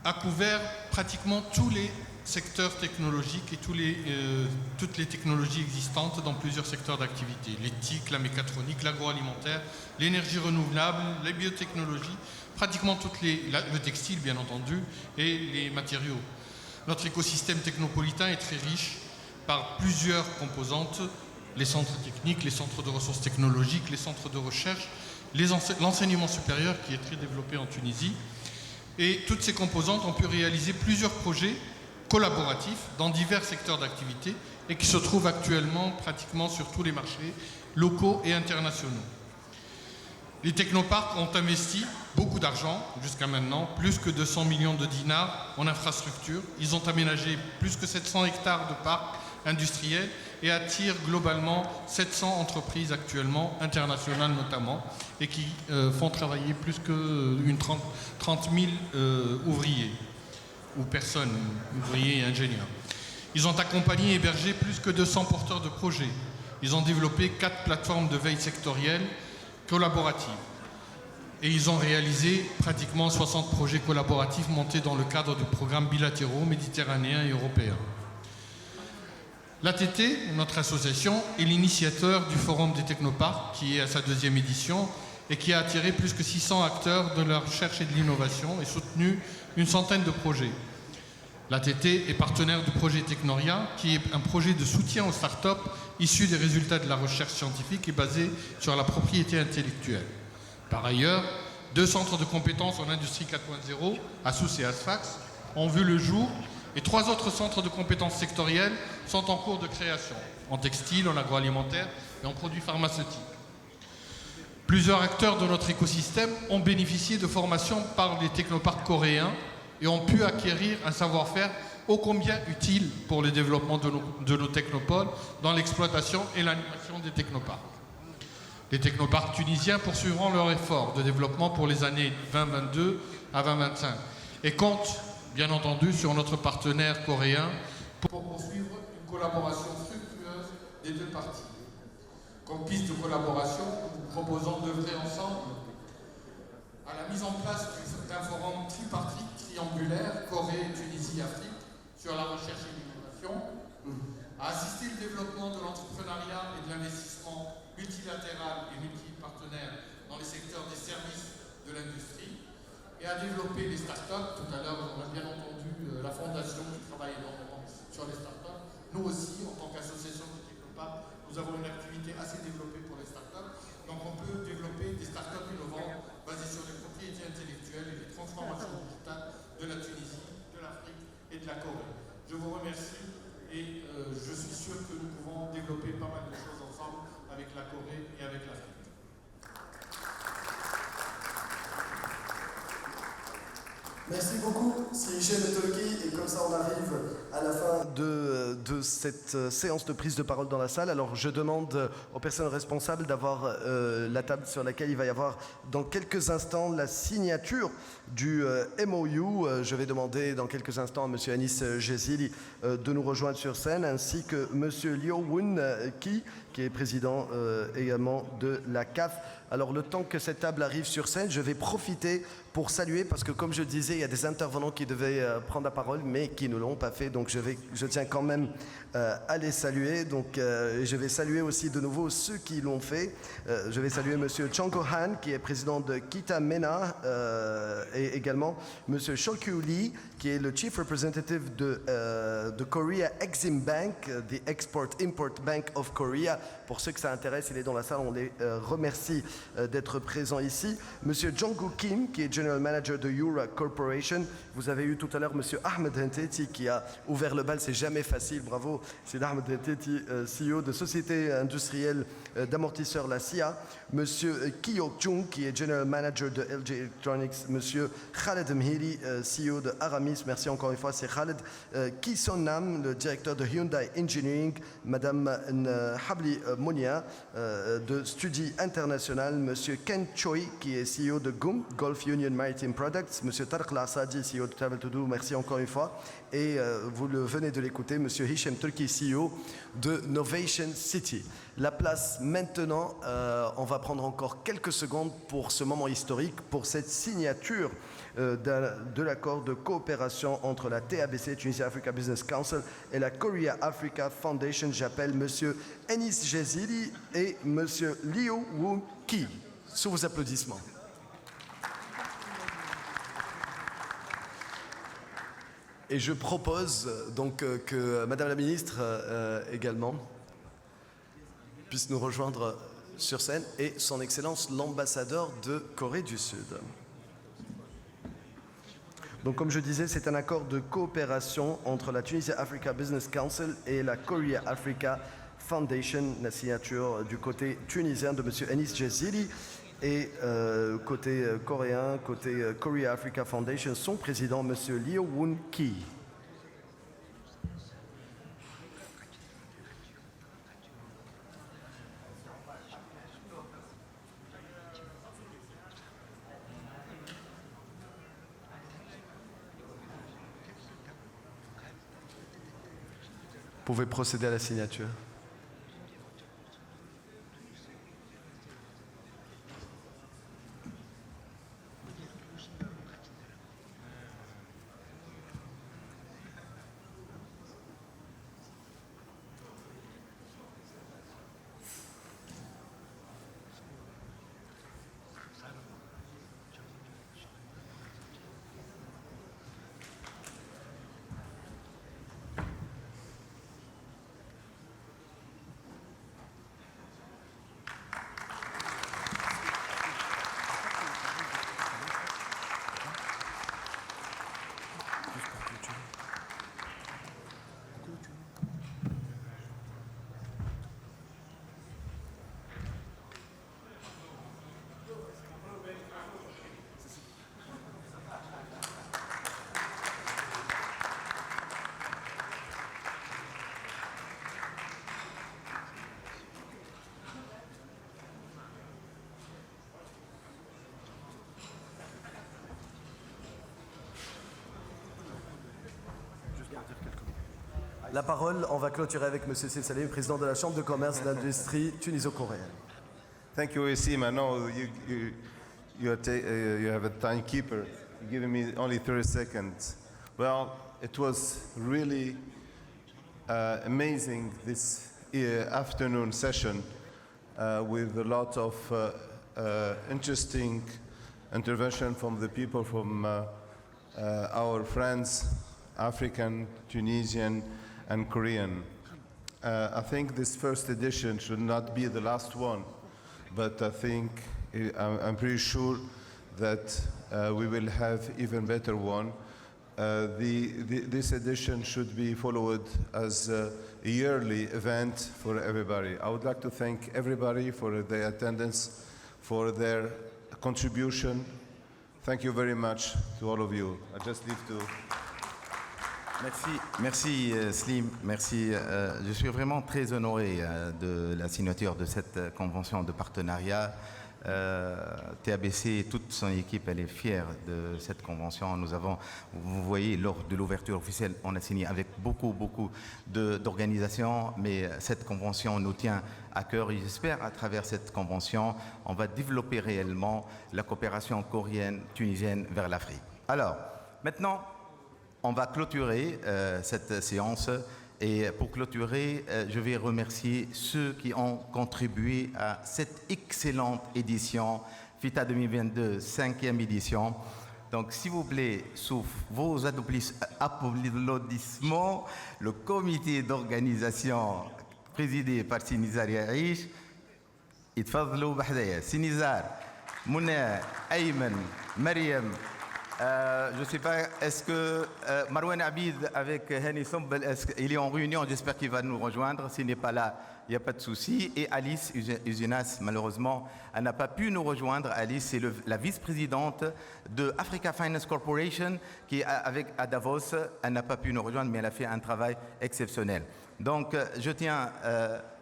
a couvert pratiquement tous les secteurs technologiques et toutes les technologies existantes dans plusieurs secteurs d'activité. L'éthique, la mécatronique, l'agroalimentaire, l'énergie renouvelable, les biotechnologies, pratiquement le textile bien entendu et les matériaux. Notre écosystème technopolitain est très riche par plusieurs composantes, les centres techniques, les centres de ressources technologiques, les centres de recherche, l'enseignement supérieur qui est très développé en Tunisie. Et toutes ces composantes ont pu réaliser plusieurs projets collaboratifs dans divers secteurs d'activité et qui se trouvent actuellement pratiquement sur tous les marchés locaux et internationaux. Les technoparcs ont investi beaucoup d'argent jusqu'à maintenant, plus que 200 millions de dinars en infrastructures. Ils ont aménagé plus que 700 hectares de parcs industriels et attirent globalement 700 entreprises actuellement, internationales notamment, et qui font travailler plus que 30 000 ouvriers ou personnes, ouvriers et ingénieurs. Ils ont accompagné et hébergé plus que 200 porteurs de projets. Ils ont développé 4 plateformes de veille sectorielles collaboratives. Et ils ont réalisé pratiquement 60 projets collaboratifs montés dans le cadre de programmes bilatéraux méditerranéens et européens. L'ATT, notre association, est l'initiateur du Forum des technoparcs, qui est à sa 2e édition et qui a attiré plus que 600 acteurs de la recherche et de l'innovation et soutenu une centaine de projets. L'ATT est partenaire du projet Technoria, qui est un projet de soutien aux startups issus des résultats de la recherche scientifique et basé sur la propriété intellectuelle. Par ailleurs, 2 centres de compétences en industrie 4.0, Assous et Asfax, ont vu le jour et 3 autres centres de compétences sectorielles sont en cours de création, en textile, en agroalimentaire et en produits pharmaceutiques. Plusieurs acteurs de notre écosystème ont bénéficié de formations par les technoparcs coréens et ont pu acquérir un savoir-faire ô combien utile pour le développement de nos technopoles dans l'exploitation et l'animation des technoparcs. Les technoparcs tunisiens poursuivront leur effort de développement pour les années 2022 à 2025 et comptent, bien entendu, sur notre partenaire coréen pour poursuivre une collaboration fructueuse des 2 parties. Comme piste de collaboration, nous proposons d'œuvrer ensemble à la mise en place d'un forum tripartite triangulaire Corée, Tunisie, Afrique sur la recherche et l'innovation, à assister le développement de l'entrepreneuriat et de l'investissement multilatéral et multipartenaire dans les secteurs des services de l'industrie, et à développer les startups. Tout à l'heure, on a bien entendu la fondation qui travaille énormément sur les startups. Nous aussi, en tant qu'association de Technopark, nous avons une activité assez développée pour les startups. Donc on peut développer des startups innovantes basées sur les propriétés intellectuelles et les transformations digitales de la Tunisie, de l'Afrique et de la Corée. Je vous remercie et je suis sûr que nous pouvons développer pas mal de choses ensemble avec la Corée et avec l'Afrique. Merci beaucoup, c'est Hichem Tolki, et comme ça on arrive à la fin de cette séance de prise de parole dans la salle. Alors je demande aux personnes responsables d'avoir la table sur laquelle il va y avoir dans quelques instants la signature du MOU. Je vais demander dans quelques instants à M. Anis Jezili de nous rejoindre sur scène, ainsi que M. Liu Woon qui est président également de la CAF. Alors le temps que cette table arrive sur scène, je vais profiter pour saluer, parce que comme je disais, il y a des intervenants qui devaient prendre la parole, mais qui ne l'ont pas fait, donc je tiens quand même à les saluer. Donc je vais saluer aussi de nouveau ceux qui l'ont fait. Je vais saluer M. Chanko Han, qui est président de Kita MENA, et également M. Shokyu Lee, qui est le Chief Representative de Korea Exim Bank, the Export-Import Bank of Korea. Pour ceux que ça intéresse, il est dans la salle, on les remercie d'être présents ici. M. Jong-gu Kim, qui est General Manager de Yura Corporation. Vous avez eu tout à l'heure M. Ahmed Henteti qui a ouvert le bal, c'est jamais facile, bravo. C'est Ahmed Henteti, CEO de Société Industrielle d'Amortisseurs, la CIA. M. Kiyok Chung, qui est General Manager de LG Electronics. M. Khaled Mhiri, CEO de Aramis, merci encore une fois, c'est Khaled. Ki Son Nam, le directeur de Hyundai Engineering. Madame Habli Monia, de Studi International. M. Ken Choi, qui est CEO de GUM, Gulf Union Maritime Products. M. Tarek Lassadi, CEO de Travel to Do, merci encore une fois. Et vous le venez de l'écouter, M. Hichem Tolki, CEO de Novation City. La place maintenant, on va prendre encore quelques secondes pour ce moment historique, pour cette signature de l'accord de coopération entre la TABC, Tunisia Africa Business Council, et la Korea Africa Foundation. J'appelle M. Anis Jezili et M. Liu Woon Ki. Sous vos applaudissements. Et je propose donc que Madame la Ministre également puisse nous rejoindre sur scène, et son Excellence l'ambassadeur de Corée du Sud. Donc comme je disais, c'est un accord de coopération entre la Tunisia Africa Business Council et la Korea Africa Foundation, la signature du côté tunisien de M. Anis Jezili. Et côté coréen, côté Korea Africa Foundation, son président, M. Liu Woon Ki. Vous pouvez procéder à la signature. La parole, on va clôturer avec M. Salim, président de la Chambre de commerce et d'industrie tuniso-coréenne. Thank you, Isim. I know you have a timekeeper. You're giving me only 30 seconds. Well, it was really amazing this afternoon session with a lot of interesting intervention from the people, from our friends, African, Tunisian, and Korean. I think this first edition should not be the last one, but I think I'm pretty sure that we will have even better one. This edition should be followed as a yearly event for everybody. I would like to thank everybody for their attendance, for their contribution. Thank you very much to all of you. I just leave to... Merci Slim, merci. Je suis vraiment très honoré de la signature de cette convention de partenariat. TABC et toute son équipe, elle est fière de cette convention. Nous avons, vous voyez, lors de l'ouverture officielle, on a signé avec beaucoup d'organisations, mais cette convention nous tient à cœur et j'espère à travers cette convention, on va développer réellement la coopération coréenne, tunisienne vers l'Afrique. Alors, maintenant, on va clôturer cette séance. Et pour clôturer, je vais remercier ceux qui ont contribué à cette excellente édition, FITA 2022, 5e édition. Donc, s'il vous plaît, sous vos applaudissements, le comité d'organisation présidé par Sinizar Yaïch, يتفضلوا بحذايا. Sinizar, Mouna, Ayman, Mariam. Je ne sais pas, est-ce que Marwan Abid avec Hani Sombel, il est en réunion, j'espère qu'il va nous rejoindre. S'il n'est pas là, il n'y a pas de souci. Et Alice Uzinas, malheureusement, elle n'a pas pu nous rejoindre. Alice, c'est la vice-présidente de Africa Finance Corporation qui est à Davos. Elle n'a pas pu nous rejoindre, mais elle a fait un travail exceptionnel. Donc, je tiens,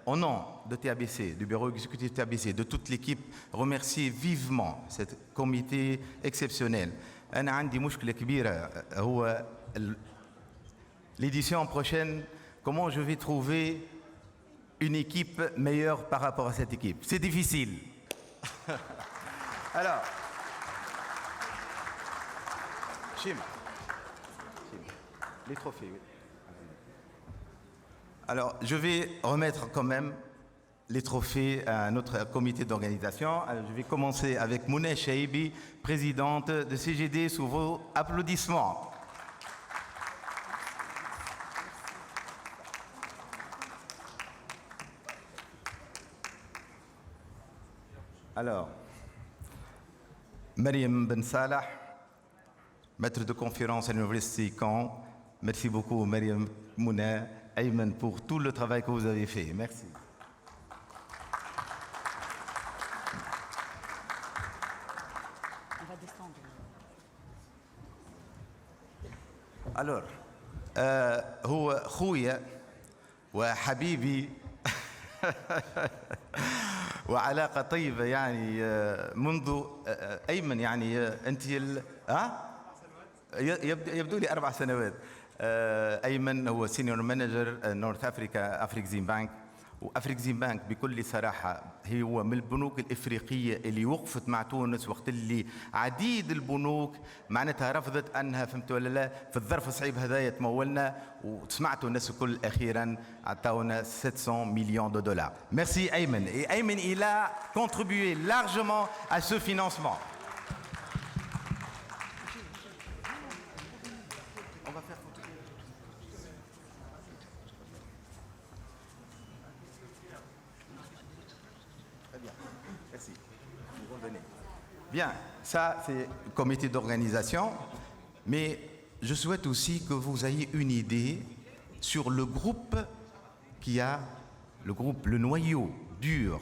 au nom de TABC, du bureau exécutif TABC, de toute l'équipe, remercier vivement ce comité exceptionnel. أنا عندي مشكلة كبيرة هو l'édition prochaine, comment je vais trouver une équipe meilleure par rapport à cette équipe. C'est difficile. Alors, Chim, les trophées, oui. Alors, je vais remettre quand même les trophées à notre comité d'organisation. Je vais commencer avec Mouna Chaibi, présidente de CGD, sous vos applaudissements. Alors, Mariam Ben Salah, maître de conférence à l'Université Caen. Merci beaucoup, Mariam, Mouna, Ayman, pour tout le travail que vous avez fait. Merci. Alors, هو خويا وحبيبي وعلاقة طيبة يعني منذ أيمن يعني أنت يبدو لي 4 سنوات. أيمن هو سينيور مانجر نورث أفريكا أفريكزيم بانك. وأفريكزيم بانك بكل صراحة هو من البنوك الإفريقية اللي وقفت مع تونس وقت اللي عديد البنوك معناتها رفضت أنها فهمت ولا لا في الظرف الصعيب هذايا تمولنا وسمعتوا الناس الكل أخيرا عطاونا 700 مليون $. Merci Ayman. Et Ayman, il a contribué largement à ce financement. On va faire Merci. Vous revenez. Bien, ça c'est le comité d'organisation, mais je souhaite aussi que vous ayez une idée sur le groupe qui a, le noyau dur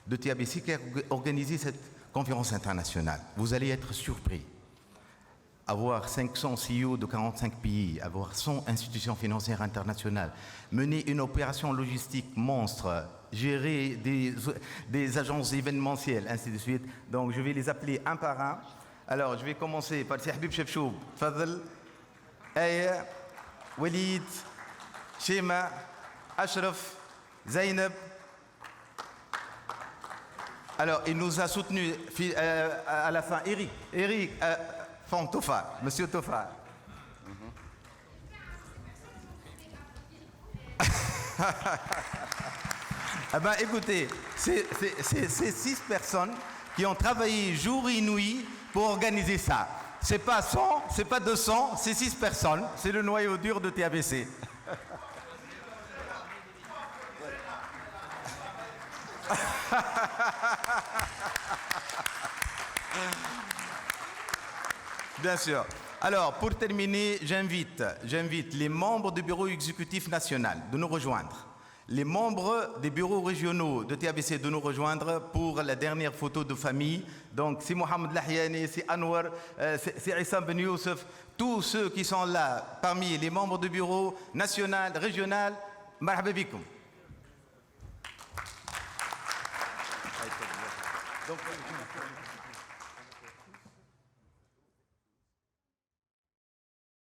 de TABC qui a organisé cette conférence internationale. Vous allez être surpris. Avoir 500 CEO de 45 pays, avoir 100 institutions financières internationales, mener une opération logistique monstre, gérer des agences événementielles, ainsi de suite. Donc je vais les appeler un par un. Alors je vais commencer par Habib Chebchoub, Fadl, Aya, Walid, Shema, Ashraf, Zainab. Alors il nous a soutenus à la fin, Eric, Tofar, Monsieur Tofar. Eh ben, écoutez, c'est 6 personnes qui ont travaillé jour et nuit pour organiser ça. C'est pas 100, c'est pas 200, c'est 6 personnes. C'est le noyau dur de TABC. Bien sûr. Alors, pour terminer, j'invite les membres du bureau exécutif national de nous rejoindre, les membres des bureaux régionaux de TABC de nous rejoindre pour la dernière photo de famille. Donc, c'est Mohamed Lahyani, c'est Anwar, c'est Issam Ben Youssef, tous ceux qui sont là parmi les membres du bureau national, régional, marhaba bikoum. Donc,